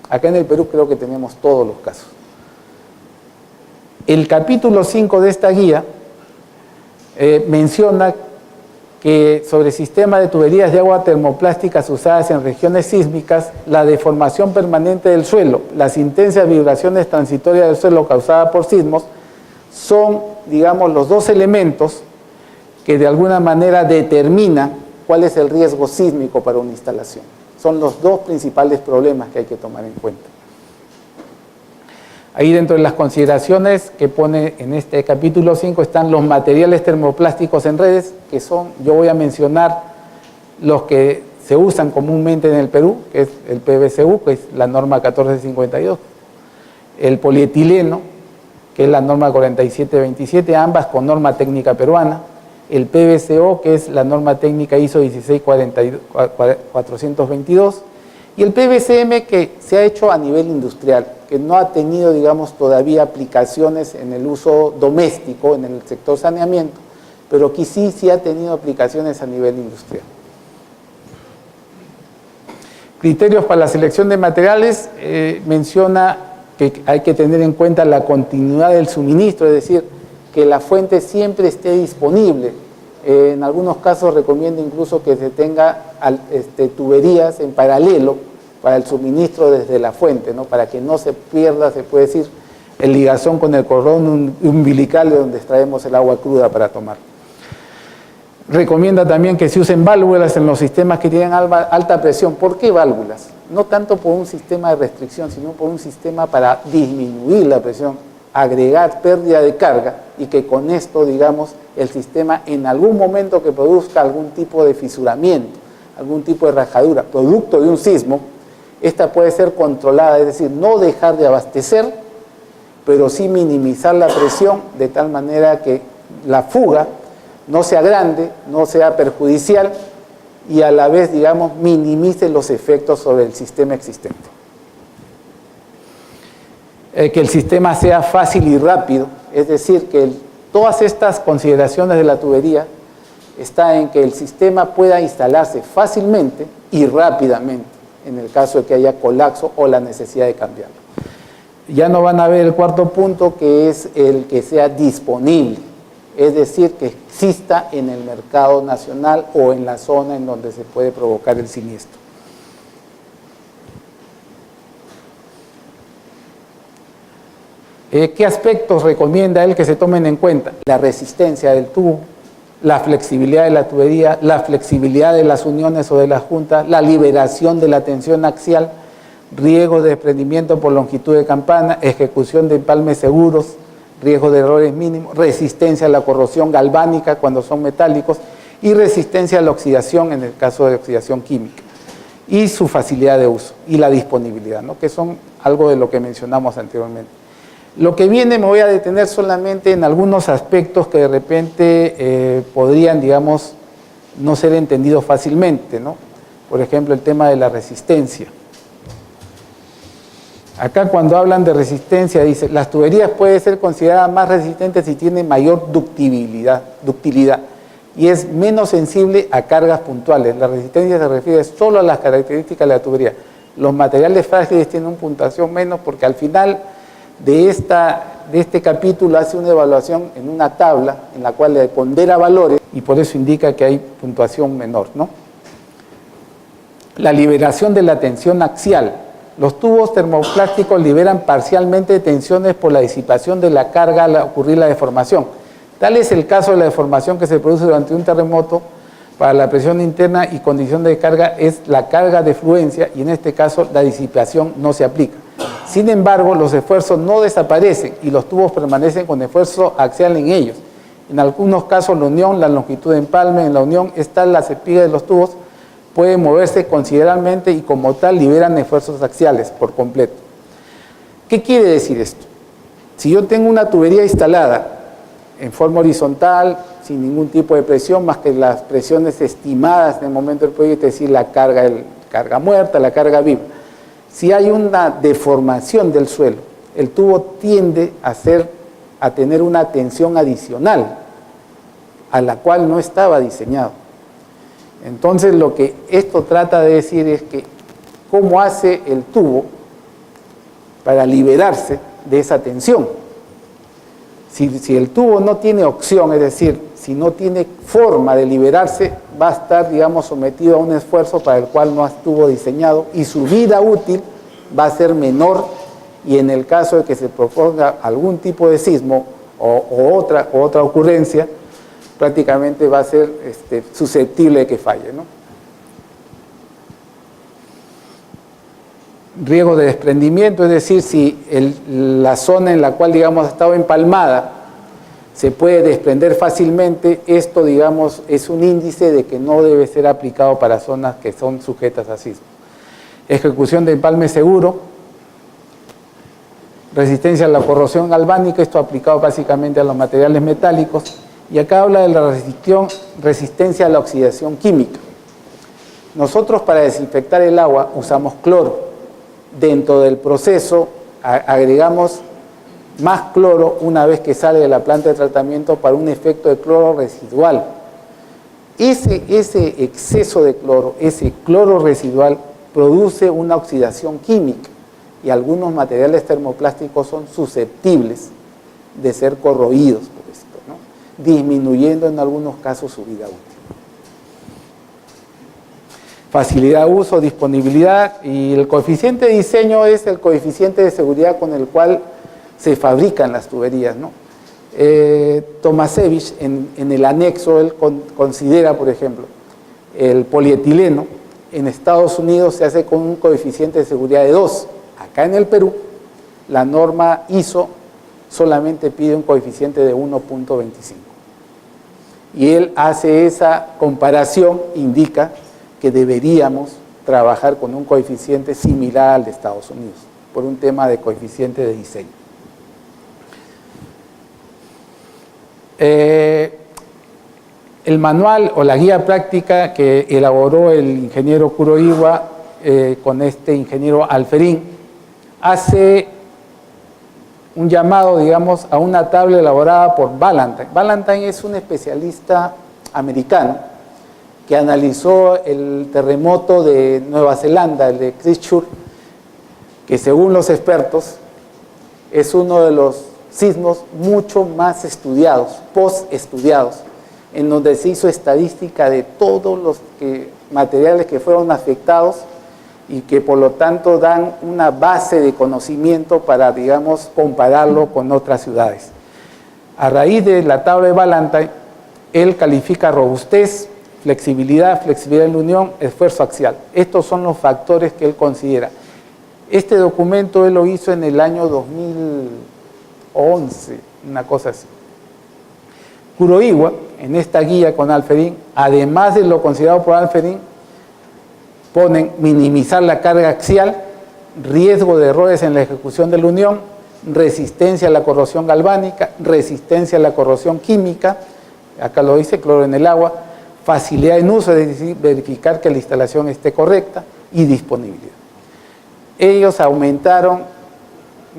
Acá en el Perú creo que tenemos todos los casos. El capítulo 5 de esta guía menciona que sobre sistemas de tuberías de agua termoplásticas usadas en regiones sísmicas, la deformación permanente del suelo, las intensas vibraciones transitorias del suelo causadas por sismos, son, digamos, los 2 elementos que de alguna manera determinan cuál es el riesgo sísmico para una instalación. Son los 2 principales problemas que hay que tomar en cuenta. Ahí dentro de las consideraciones que pone en este capítulo 5 están los materiales termoplásticos en redes, que son, yo voy a mencionar los que se usan comúnmente en el Perú, que es el PVCU, que es la norma 1452, el polietileno, que es la norma 4727, ambas con norma técnica peruana, el PVCO, que es la norma técnica ISO 16422, y el PVCM, que se ha hecho a nivel industrial, que no ha tenido, digamos, todavía aplicaciones en el uso doméstico, en el sector saneamiento, pero que sí ha tenido aplicaciones a nivel industrial. Criterios para la selección de materiales, menciona que hay que tener en cuenta la continuidad del suministro, es decir, que la fuente siempre esté disponible. En algunos casos recomienda incluso que se tenga tuberías en paralelo para el suministro desde la fuente, ¿no? Para que no se pierda, se puede decir, el ligazón con el cordón umbilical de donde extraemos el agua cruda para tomar. Recomienda también que se usen válvulas en los sistemas que tienen alta presión. ¿Por qué válvulas? No tanto por un sistema de restricción, sino por un sistema para disminuir la presión, agregar pérdida de carga y que con esto, digamos, el sistema en algún momento que produzca algún tipo de fisuramiento, algún tipo de rajadura, producto de un sismo, esta puede ser controlada, es decir, no dejar de abastecer, pero sí minimizar la presión de tal manera que la fuga no sea grande, no sea perjudicial y a la vez, digamos, minimice los efectos sobre el sistema existente. Que el sistema sea fácil y rápido, es decir, que todas estas consideraciones de la tubería están en que el sistema pueda instalarse fácilmente y rápidamente en el caso de que haya colapso o la necesidad de cambiarlo. Ya no van a ver el cuarto punto, que es el que sea disponible, es decir, que exista en el mercado nacional o en la zona en donde se puede provocar el siniestro. ¿Qué aspectos recomienda él que se tomen en cuenta? La resistencia del tubo, la flexibilidad de la tubería, la flexibilidad de las uniones o de las juntas, la liberación de la tensión axial, riesgo de desprendimiento por longitud de campana, ejecución de empalmes seguros, riesgo de errores mínimos, resistencia a la corrosión galvánica cuando son metálicos y resistencia a la oxidación en el caso de oxidación química, y su facilidad de uso y la disponibilidad, ¿no? Que son algo de lo que mencionamos anteriormente. Lo que viene me voy a detener solamente en algunos aspectos que de repente podrían, digamos, no ser entendidos fácilmente, ¿no? Por ejemplo, el tema de la resistencia. Acá cuando hablan de resistencia, dice, las tuberías pueden ser consideradas más resistentes si tienen mayor ductilidad, y es menos sensible a cargas puntuales. La resistencia se refiere solo a las características de la tubería. Los materiales frágiles tienen una puntuación menos porque al final de este capítulo hace una evaluación en una tabla en la cual le pondera valores y por eso indica que hay puntuación menor, ¿no? La liberación de la tensión axial. Los tubos termoplásticos liberan parcialmente tensiones por la disipación de la carga al ocurrir la deformación. Tal es el caso de la deformación que se produce durante un terremoto. Para la presión interna y condición de carga es la carga de fluencia y en este caso la disipación no se aplica. Sin embargo, los esfuerzos no desaparecen y los tubos permanecen con esfuerzo axial en ellos. En algunos casos la unión, la longitud de empalme en la unión está las espigas de los tubos, puede moverse considerablemente y como tal liberan esfuerzos axiales por completo. ¿Qué quiere decir esto? Si yo tengo una tubería instalada en forma horizontal, sin ningún tipo de presión, más que las presiones estimadas en el momento del proyecto, es decir, la carga muerta, la carga viva. Si hay una deformación del suelo, el tubo tiende a tener una tensión adicional a la cual no estaba diseñado. Entonces lo que esto trata de decir es que cómo hace el tubo para liberarse de esa tensión. Si el tubo no tiene opción, es decir, si no tiene forma de liberarse, va a estar, digamos, sometido a un esfuerzo para el cual no estuvo diseñado y su vida útil va a ser menor y en el caso de que se proponga algún tipo de sismo o otra ocurrencia, prácticamente va a ser susceptible de que falle, ¿no? riesgo de desprendimiento, es decir, si la zona en la cual, digamos, ha estado empalmada se puede desprender fácilmente, esto, digamos, es un índice de que no debe ser aplicado para zonas que son sujetas a sismo. Ejecución de empalme seguro, resistencia a la corrosión galvánica, esto aplicado básicamente a los materiales metálicos, y acá habla de la resistencia a la oxidación química. Nosotros para desinfectar el agua usamos cloro. Dentro del proceso agregamos más cloro una vez que sale de la planta de tratamiento para un efecto de cloro residual. Ese exceso de cloro, ese cloro residual, produce una oxidación química y algunos materiales termoplásticos son susceptibles de ser corroídos por esto, ¿no? Disminuyendo en algunos casos su vida útil. Facilidad de uso, disponibilidad, y el coeficiente de diseño es el coeficiente de seguridad con el cual se fabrican las tuberías, ¿no? Tomasevich en el anexo, él considera, por ejemplo, el polietileno en Estados Unidos se hace con un coeficiente de seguridad de 2. Acá en el Perú, la norma ISO solamente pide un coeficiente de 1.25. Y él hace esa comparación, indica que deberíamos trabajar con un coeficiente similar al de Estados Unidos, por un tema de coeficiente de diseño. El manual o la guía práctica que elaboró el ingeniero Kuroiwa con este ingeniero Alferín hace un llamado, digamos, a una tabla elaborada por Ballantyne. Ballantyne es un especialista americano que analizó el terremoto de Nueva Zelanda, el de Christchurch, que según los expertos es uno de los sismos mucho más estudiados, post-estudiados, en donde se hizo estadística de todos los materiales que fueron afectados y que por lo tanto dan una base de conocimiento para, digamos, compararlo con otras ciudades. A raíz de la tabla de Ballantyne, él califica robustez, flexibilidad en la unión, esfuerzo axial. Estos son los factores que él considera. Este documento él lo hizo en el año 2011, una cosa así. Kuroiwa, en esta guía con Alferín, además de lo considerado por Alferín, ponen minimizar la carga axial, riesgo de errores en la ejecución de la unión, resistencia a la corrosión galvánica, resistencia a la corrosión química, acá lo dice, cloro en el agua, facilidad en uso, es decir, verificar que la instalación esté correcta, y disponibilidad. Ellos aumentaron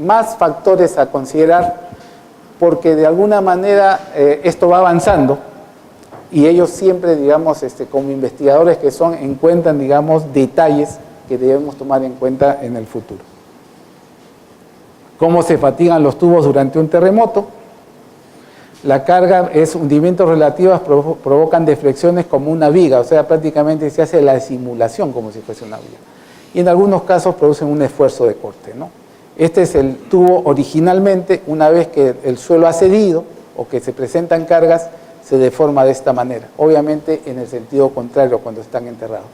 más factores a considerar porque de alguna manera esto va avanzando y ellos siempre, digamos, como investigadores que son, encuentran, digamos, detalles que debemos tomar en cuenta en el futuro. ¿Cómo se fatigan los tubos durante un terremoto? La carga es hundimientos relativos, provocan deflexiones como una viga, o sea, prácticamente se hace la simulación como si fuese una viga. Y en algunos casos producen un esfuerzo de corte, ¿no? Este es el tubo originalmente, una vez que el suelo ha cedido o que se presentan cargas, se deforma de esta manera, obviamente en el sentido contrario cuando están enterrados.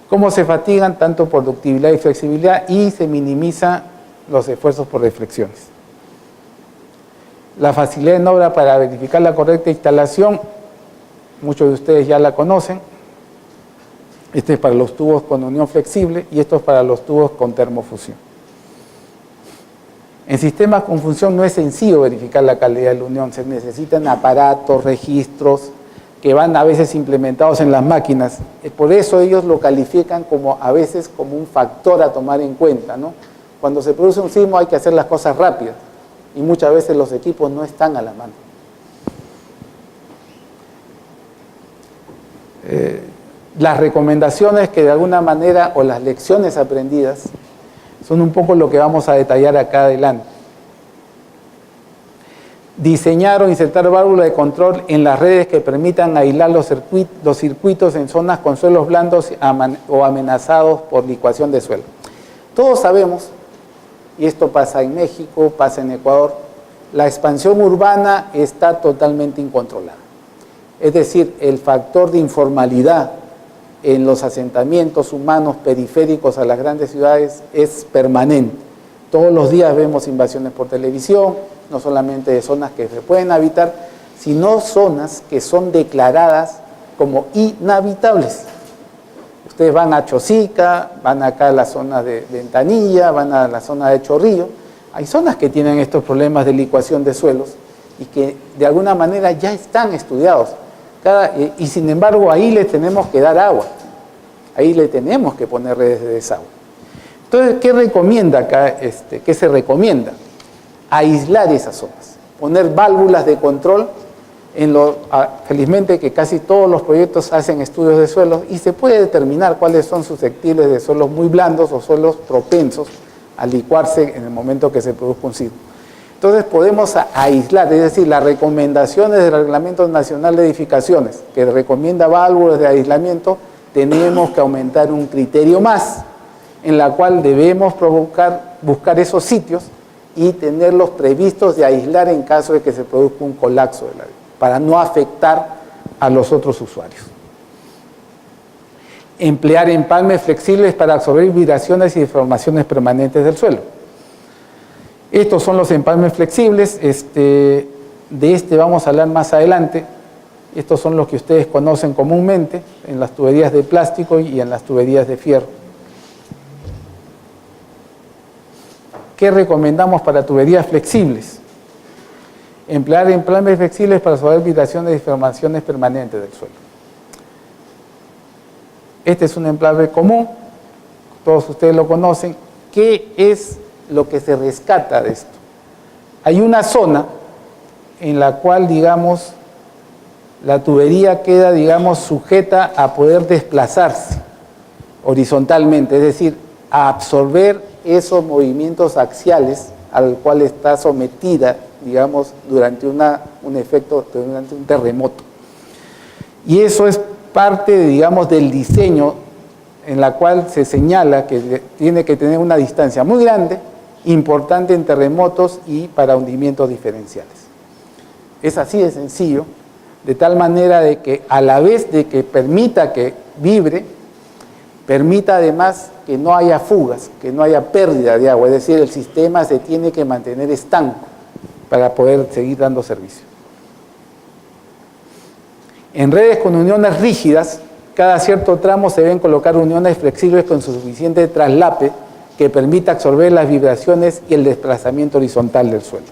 ¿Cómo se fatigan? Tanto por ductibilidad y flexibilidad, y se minimizan los esfuerzos por deflexiones. La facilidad en obra para verificar la correcta instalación, muchos de ustedes ya la conocen. Este es para los tubos con unión flexible y esto es para los tubos con termofusión. En sistemas con función no es sencillo verificar la calidad de la unión, se necesitan aparatos, registros que van a veces implementados en las máquinas. Por eso ellos lo califican como a veces como un factor a tomar en cuenta, ¿no? Cuando se produce un sismo hay que hacer las cosas rápidas y muchas veces los equipos no están a la mano. Las recomendaciones que de alguna manera, o las lecciones aprendidas, son un poco lo que vamos a detallar acá adelante. Diseñar o insertar válvulas de control en las redes que permitan aislar los circuitos en zonas con suelos blandos o amenazados por licuación de suelo. Todos sabemos, y esto pasa en México, pasa en Ecuador, la expansión urbana está totalmente incontrolada. Es decir, el factor de informalidad en los asentamientos humanos periféricos a las grandes ciudades es permanente. Todos los días vemos invasiones por televisión, no solamente de zonas que se pueden habitar, sino zonas que son declaradas como inhabitables. Ustedes van a Chosica, van acá a la zona de Ventanilla, van a la zona de Chorrillo. Hay zonas que tienen estos problemas de licuación de suelos y que de alguna manera ya están estudiados. Y sin embargo ahí le tenemos que dar agua, ahí le tenemos que poner redes de desagüe. Entonces, ¿qué recomienda acá? ¿Qué se recomienda? Aislar esas zonas, poner válvulas de control. Felizmente que casi todos los proyectos hacen estudios de suelos y se puede determinar cuáles son susceptibles de suelos muy blandos o suelos propensos a licuarse en el momento que se produzca un sismo. Entonces podemos aislar, es decir, las recomendaciones del Reglamento Nacional de Edificaciones, que recomienda válvulas de aislamiento, tenemos que aumentar un criterio más, en la cual debemos buscar esos sitios y tenerlos previstos de aislar en caso de que se produzca un colapso de la red, para no afectar a los otros usuarios. Emplear empalmes flexibles para absorber vibraciones y deformaciones permanentes del suelo. Estos son los empalmes flexibles, de vamos a hablar más adelante. Estos son los que ustedes conocen comúnmente en las tuberías de plástico y en las tuberías de fierro. ¿Qué recomendamos para tuberías flexibles? Emplear empalmes flexibles para absorber vibraciones y deformaciones permanentes del suelo. Este es un empalme común, todos ustedes lo conocen. ¿Qué es lo que se rescata de esto? Hay una zona en la cual, digamos, la tubería queda, digamos, sujeta a poder desplazarse horizontalmente, es decir, a absorber esos movimientos axiales al cual está sometida, digamos, durante un terremoto. Y eso es parte, digamos, del diseño en la cual se señala que tiene que tener una distancia muy grande, importante en terremotos y para hundimientos diferenciales. Es así de sencillo, de tal manera de que a la vez de que permita que vibre, permita además que no haya fugas, que no haya pérdida de agua, es decir, el sistema se tiene que mantener estanco para poder seguir dando servicio. En redes con uniones rígidas, cada cierto tramo se deben colocar uniones flexibles con suficiente traslape que permita absorber las vibraciones y el desplazamiento horizontal del suelo.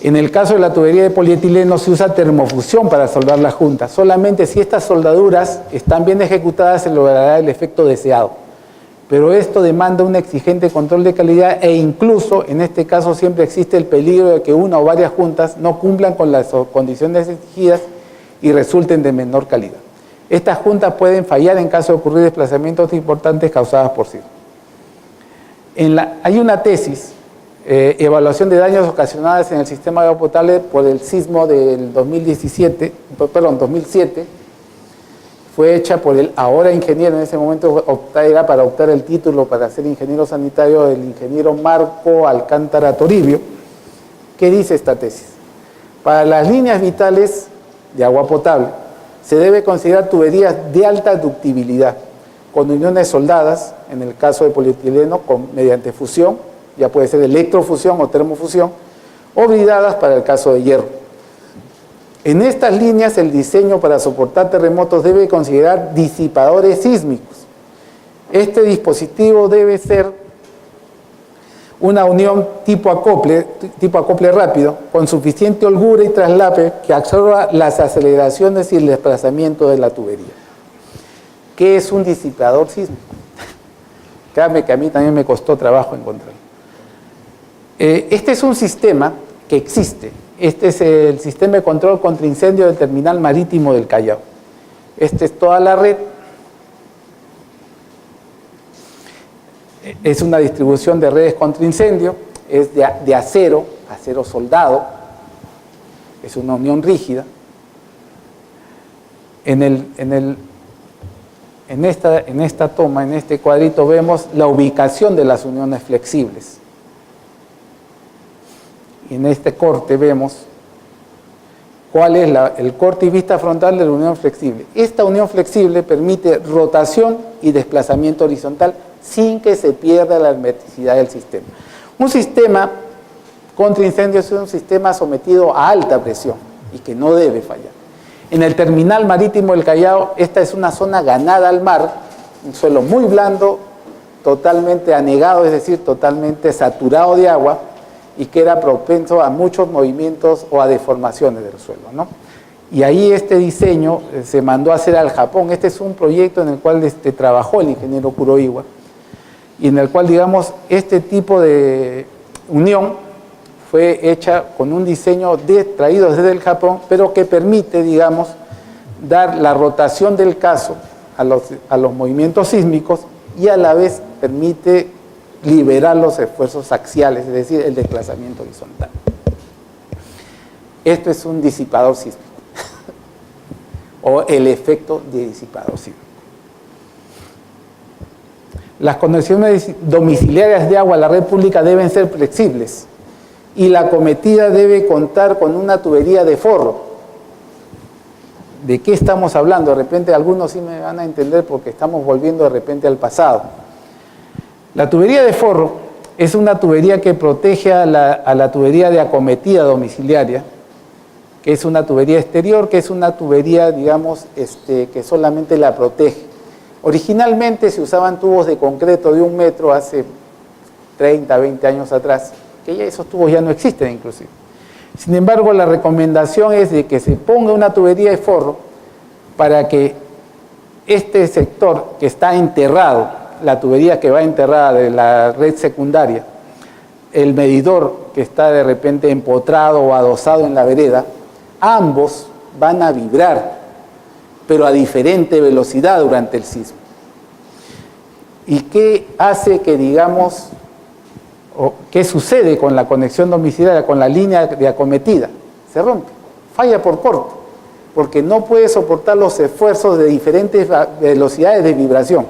En el caso de la tubería de polietileno se usa termofusión para soldar las juntas. Solamente si estas soldaduras están bien ejecutadas se logrará el efecto deseado. Pero esto demanda un exigente control de calidad e incluso en este caso siempre existe el peligro de que una o varias juntas no cumplan con las condiciones exigidas y resulten de menor calidad. Estas juntas pueden fallar en caso de ocurrir desplazamientos importantes causados por sismo. Hay una tesis, evaluación de daños ocasionados en el sistema de agua potable por el sismo del 2007, fue hecha por el ahora ingeniero, en ese momento era para optar el título para ser ingeniero sanitario, el ingeniero Marco Alcántara Toribio. ¿Qué dice esta tesis? Para las líneas vitales de agua potable se debe considerar tuberías de alta ductibilidad, con uniones soldadas, en el caso de polietileno, mediante fusión, ya puede ser electrofusión o termofusión, o bridadas para el caso de hierro. En estas líneas el diseño para soportar terremotos debe considerar disipadores sísmicos. Este dispositivo debe ser una unión tipo acople rápido, con suficiente holgura y traslape que absorba las aceleraciones y el desplazamiento de la tubería. ¿Qué es un disipador sísmico? Créanme que a mí también me costó trabajo encontrarlo. Este es un sistema que existe. Este es el sistema de control contra incendio del terminal marítimo del Callao. Esta es toda la red. Es una distribución de redes contra incendio. Es de acero soldado. Es una unión rígida. En esta toma, en este cuadrito, vemos la ubicación de las uniones flexibles. Y en este corte vemos ¿Cuál es el corte y vista frontal de la unión flexible? Esta unión flexible permite rotación y desplazamiento horizontal sin que se pierda la hermeticidad del sistema. Un sistema contra incendios es un sistema sometido a alta presión y que no debe fallar. En el terminal marítimo del Callao, esta es una zona ganada al mar, un suelo muy blando, totalmente anegado, es decir, totalmente saturado de agua, y que era propenso a muchos movimientos o a deformaciones del suelo, ¿no? Y ahí este diseño se mandó a hacer al Japón. Este es un proyecto en el cual trabajó el ingeniero Kuroiwa, y en el cual, digamos, este tipo de unión fue hecha con un diseño traído desde el Japón, pero que permite, digamos, dar la rotación del caso a los movimientos sísmicos y a la vez permite liberar los esfuerzos axiales, es decir, el desplazamiento horizontal. Esto es un disipador sísmico o el efecto de disipador sísmico. Las conexiones domiciliarias de agua a la red pública deben ser flexibles y la acometida debe contar con una tubería de forro. ¿De qué estamos hablando? De repente algunos sí me van a entender porque estamos volviendo de repente al pasado. La tubería de forro es una tubería que protege a la tubería de acometida domiciliaria, que es una tubería exterior, que es una tubería, digamos, que solamente la protege. Originalmente se usaban tubos de concreto de 1 metro hace 30, 20 años atrás, que ya esos tubos ya no existen inclusive. Sin embargo, la recomendación es de que se ponga una tubería de forro para que este sector que está enterrado, la tubería que va enterrada de la red secundaria, el medidor que está de repente empotrado o adosado en la vereda, ambos van a vibrar, pero a diferente velocidad durante el sismo. ¿Y qué hace que, digamos, o qué sucede con la conexión domiciliaria, con la línea de acometida? Se rompe, falla por corte, porque no puede soportar los esfuerzos de diferentes velocidades de vibración.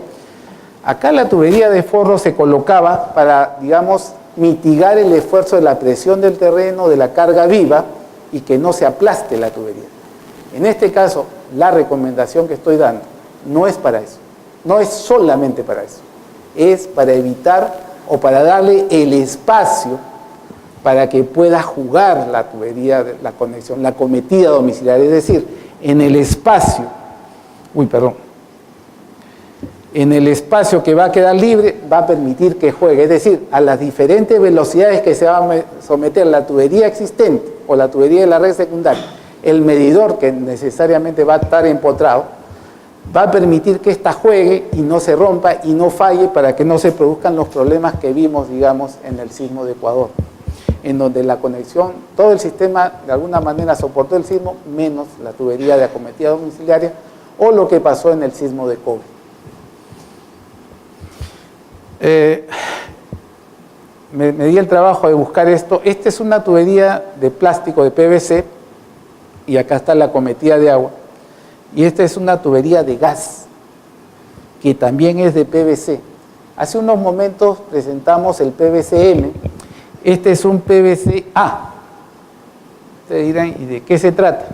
Acá la tubería de forro se colocaba para, digamos, mitigar el esfuerzo de la presión del terreno, de la carga viva, y que no se aplaste la tubería. En este caso, la recomendación que estoy dando no es para eso, no es solamente para eso, es para evitar o para darle el espacio para que pueda jugar la tubería, la conexión, la acometida domiciliaria, es decir, en el espacio, en el espacio que va a quedar libre va a permitir que juegue, es decir, a las diferentes velocidades que se va a someter la tubería existente o la tubería de la red secundaria, el medidor que necesariamente va a estar empotrado, va a permitir que ésta juegue y no se rompa y no falle para que no se produzcan los problemas que vimos, digamos, en el sismo de Ecuador, en donde la conexión, todo el sistema de alguna manera soportó el sismo, menos la tubería de acometida domiciliaria, o lo que pasó en el sismo de Kobe. Me di el trabajo de buscar esto. Esta es una tubería de plástico de PVC y acá está la acometida de agua, y esta es una tubería de gas que también es de PVC. Hace unos momentos presentamos el PVC-M. Este es un PVC-A. Ustedes dirán, ¿y de qué se trata?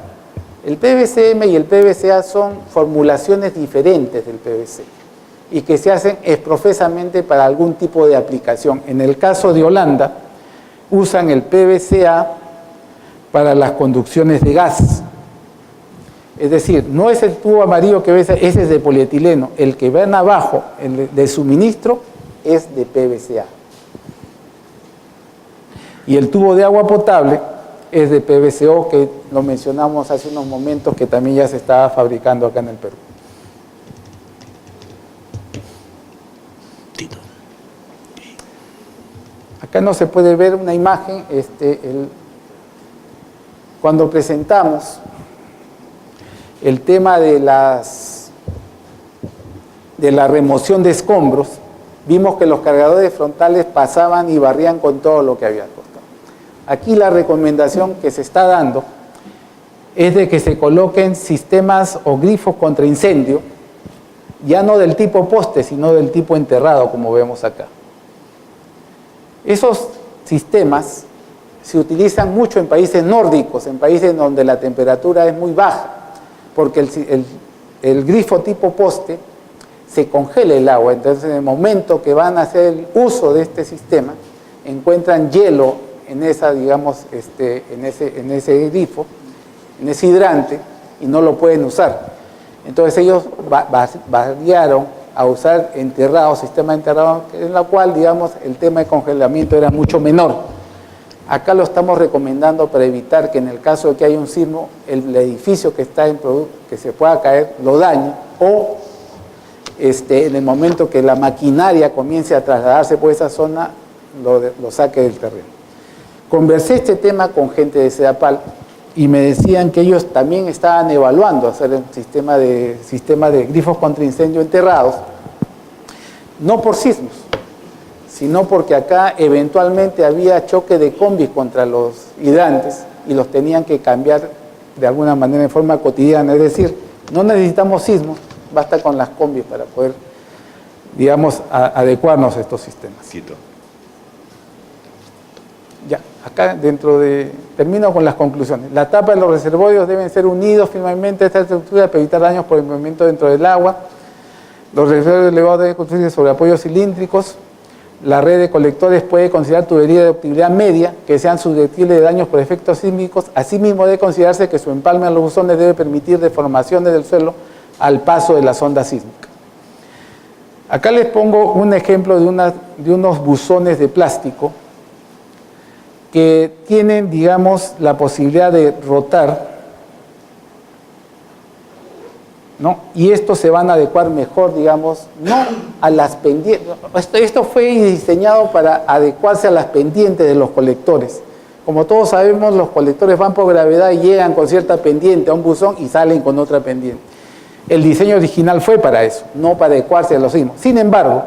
El PVC-M y el PVC-A son formulaciones diferentes del PVC y que se hacen exprofesamente para algún tipo de aplicación. En el caso de Holanda, usan el PVC-A para las conducciones de gas. Es decir, no es el tubo amarillo que ves, ese es de polietileno. El que ven abajo, el de suministro, es de PVC-A. Y el tubo de agua potable es de PVC-O, que lo mencionamos hace unos momentos, que también ya se estaba fabricando acá en el Perú. Acá no se puede ver una imagen, cuando presentamos el tema de la remoción de escombros, vimos que los cargadores frontales pasaban y barrían con todo lo que había al costado. Aquí la recomendación que se está dando es de que se coloquen sistemas o grifos contra incendio, ya no del tipo poste, sino del tipo enterrado, como vemos acá. Esos sistemas se utilizan mucho en países nórdicos, en países donde la temperatura es muy baja, porque el grifo tipo poste se congela el agua. Entonces, en el momento que van a hacer el uso de este sistema, encuentran hielo en esa, digamos, en ese grifo, en ese hidrante, y no lo pueden usar. Entonces ellos variaron a usar enterrados, sistema enterrado, en la cual, digamos, el tema de congelamiento era mucho menor. Acá lo estamos recomendando para evitar que en el caso de que haya un sismo, el edificio que está que se pueda caer lo dañe, o en el momento que la maquinaria comience a trasladarse por esa zona, lo saque del terreno. Conversé este tema con gente de SEDAPAL y me decían que ellos también estaban evaluando hacer un sistema de grifos contra incendio enterrados, no por sismos, sino porque acá eventualmente había choque de combis contra los hidrantes y los tenían que cambiar de alguna manera en forma cotidiana. Es decir, no necesitamos sismos, basta con las combis para poder, digamos, adecuarnos a estos sistemas. Quito. Ya, acá termino con las conclusiones. La tapa de los reservorios deben ser unidos firmemente a esta estructura para evitar daños por el movimiento dentro del agua. Los reservorios elevados deben construirse sobre apoyos cilíndricos. La red de colectores puede considerar tuberías de ductilidad media que sean susceptibles de daños por efectos sísmicos. Asimismo, debe considerarse que su empalme a los buzones debe permitir deformaciones del suelo al paso de las ondas sísmicas. Acá les pongo un ejemplo de unos buzones de plástico que tienen, digamos, la posibilidad de rotar, ¿no? Y estos se van a adecuar mejor, digamos, no a las pendientes. Esto fue diseñado para adecuarse a las pendientes de los colectores. Como todos sabemos, los colectores van por gravedad y llegan con cierta pendiente a un buzón y salen con otra pendiente. El diseño original fue para eso, no para adecuarse a los sismos. Sin embargo,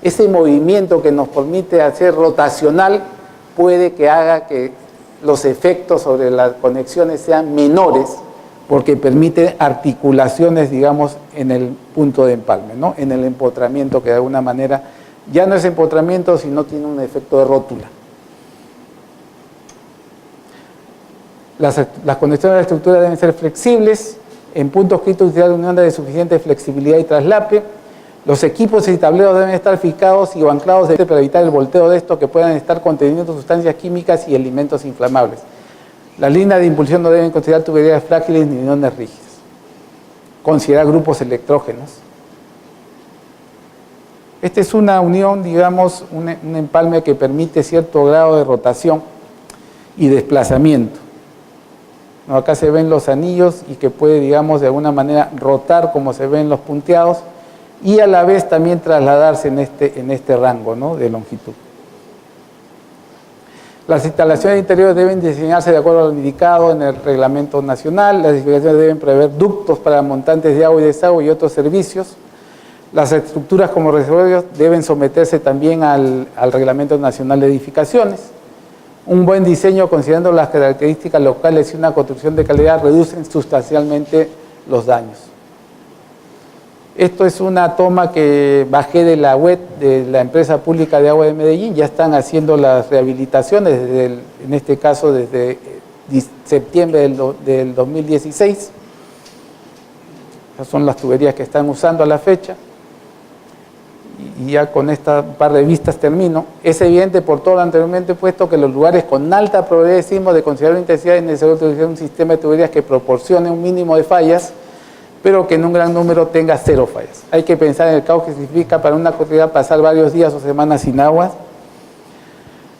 ese movimiento que nos permite hacer rotacional puede que haga que los efectos sobre las conexiones sean menores, porque permite articulaciones, digamos, en el punto de empalme, ¿no? En el empotramiento, que de alguna manera ya no es empotramiento, sino tiene un efecto de rótula. Las conexiones de la estructura deben ser flexibles, en puntos críticos utilizar una onda de suficiente flexibilidad y traslape. Los equipos y tableros deben estar fijados y o anclados para evitar el volteo de estos que puedan estar conteniendo sustancias químicas y elementos inflamables. Las líneas de impulsión no deben considerar tuberías frágiles ni uniones rígidas. Considerar grupos electrógenos. Esta es una unión, digamos, un empalme que permite cierto grado de rotación y desplazamiento. ¿No? Acá se ven los anillos y que puede, digamos, de alguna manera rotar como se ven los punteados y a la vez también trasladarse en este rango, ¿no?, de longitud. Las instalaciones interiores deben diseñarse de acuerdo a lo indicado en el reglamento nacional. Las edificaciones deben prever ductos para montantes de agua y desagüe y otros servicios. Las estructuras como reservorios deben someterse también al reglamento nacional de edificaciones. Un buen diseño, considerando las características locales y una construcción de calidad, reducen sustancialmente los daños. Esto es una toma que bajé de la web de la empresa pública de agua de Medellín. Ya están haciendo las rehabilitaciones, en este caso desde septiembre del 2016. Esas son las tuberías que están usando a la fecha. Y ya con esta par de vistas termino. Es evidente por todo lo anteriormente puesto que los lugares con alta probabilidad de sismo de considerable intensidad es necesario utilizar un sistema de tuberías que proporcione un mínimo de fallas, pero que en un gran número tenga 0 fallas. Hay que pensar en el caos que significa para una comunidad pasar varios días o semanas sin agua.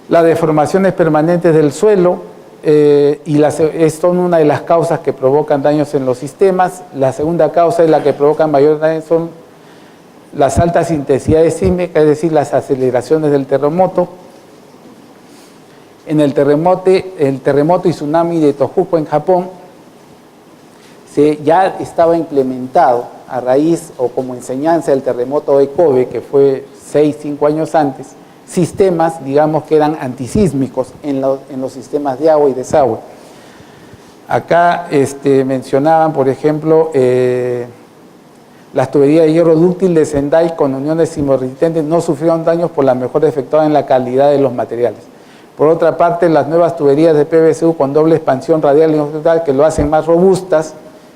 Las deformaciones permanentes del suelo son una de las causas que provocan daños en los sistemas. La segunda causa es la que provoca mayor daño, son las altas intensidades sísmicas, es decir, las aceleraciones del terremoto. En el terremoto y tsunami de Tohoku en Japón, ya estaba implementado a raíz o como enseñanza del terremoto de Kobe, que fue 5 años antes, sistemas, digamos, que eran antisísmicos en los sistemas de agua y desagüe. Acá mencionaban, por ejemplo, las tuberías de hierro dúctil de Sendai con uniones sismorresistentes no sufrieron daños por la mejora efectuada en la calidad de los materiales. Por otra parte, las nuevas tuberías de PVCU con doble expansión radial y longitudinal que lo hacen más robustas,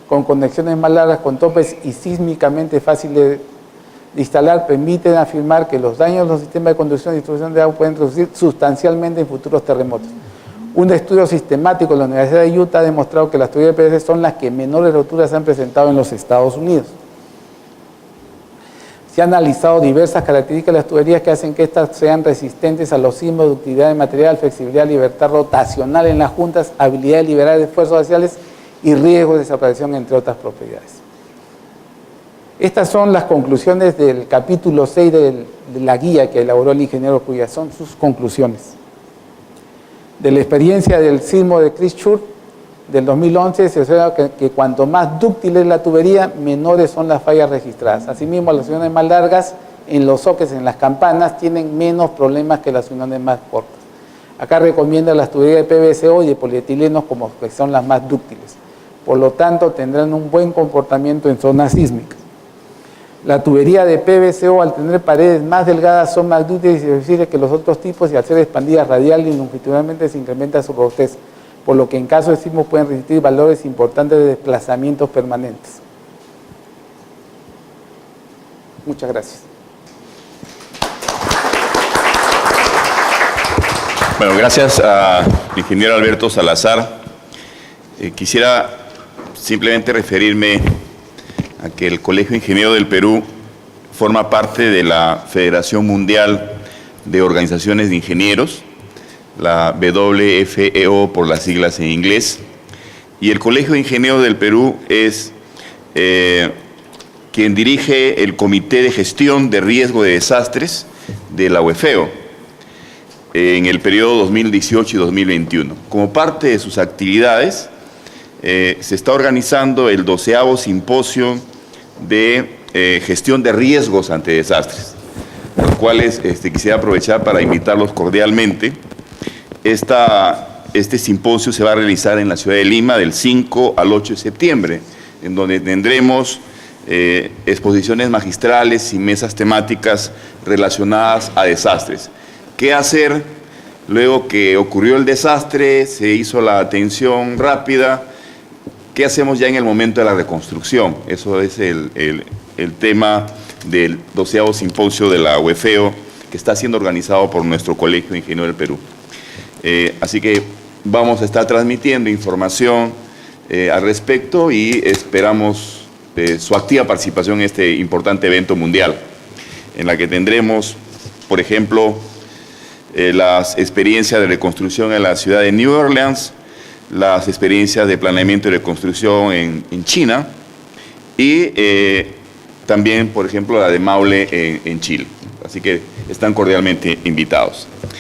con conexiones más largas, con topes y sísmicamente fáciles de instalar, permiten afirmar que los daños a los sistemas de conducción y distribución de agua pueden reducir sustancialmente en futuros terremotos. Un estudio sistemático de la Universidad de Utah ha demostrado que las tuberías de PVC son las que menores roturas han presentado en los Estados Unidos. Se han analizado diversas características de las tuberías que hacen que estas sean resistentes a los sismos, ductilidad de material, flexibilidad, libertad rotacional en las juntas, habilidad de liberar esfuerzos axiales y riesgo de desaparición, entre otras propiedades. Estas son las conclusiones del capítulo 6 de la guía que elaboró el ingeniero Cuyas, son sus conclusiones. De la experiencia del sismo de Christchurch del 2011 se observa que cuanto más dúctil es la tubería, menores son las fallas registradas. Asimismo, las uniones más largas en los sockets, en las campanas, tienen menos problemas que las uniones más cortas. Acá recomienda las tuberías de PVCO y de polietilenos como que son las más dúctiles. Por lo tanto, tendrán un buen comportamiento en zonas sísmicas. La tubería de PVCO, al tener paredes más delgadas, son más dúctiles y flexibles que los otros tipos y al ser expandidas radial y longitudinalmente se incrementa su robustez, por lo que en caso de sismo pueden resistir valores importantes de desplazamientos permanentes. Muchas gracias. Bueno, gracias al ingeniero Alberto Salazar. Quisiera simplemente referirme a que el Colegio de Ingenieros del Perú forma parte de la Federación Mundial de Organizaciones de Ingenieros, la WFEO por las siglas en inglés, y el Colegio de Ingenieros del Perú es quien dirige el Comité de Gestión de Riesgo de Desastres de la UFEO en el periodo 2018 y 2021. Como parte de sus actividades, se está organizando el 12º Simposio de Gestión de Riesgos ante Desastres, los cuales quisiera aprovechar para invitarlos cordialmente. Este simposio se va a realizar en la ciudad de Lima del 5 al 8 de septiembre, en donde tendremos exposiciones magistrales y mesas temáticas relacionadas a desastres. ¿Qué hacer luego que ocurrió el desastre, se hizo la atención rápida? ¿Qué hacemos ya en el momento de la reconstrucción? Eso es el tema del 12º Simposio de la UFEO, que está siendo organizado por nuestro Colegio de Ingenieros del Perú. Así que vamos a estar transmitiendo información al respecto y esperamos su activa participación en este importante evento mundial, en la que tendremos, por ejemplo, las experiencias de reconstrucción en la ciudad de New Orleans, las experiencias de planeamiento y reconstrucción en China y también, por ejemplo, la de Maule en Chile. Así que están cordialmente invitados.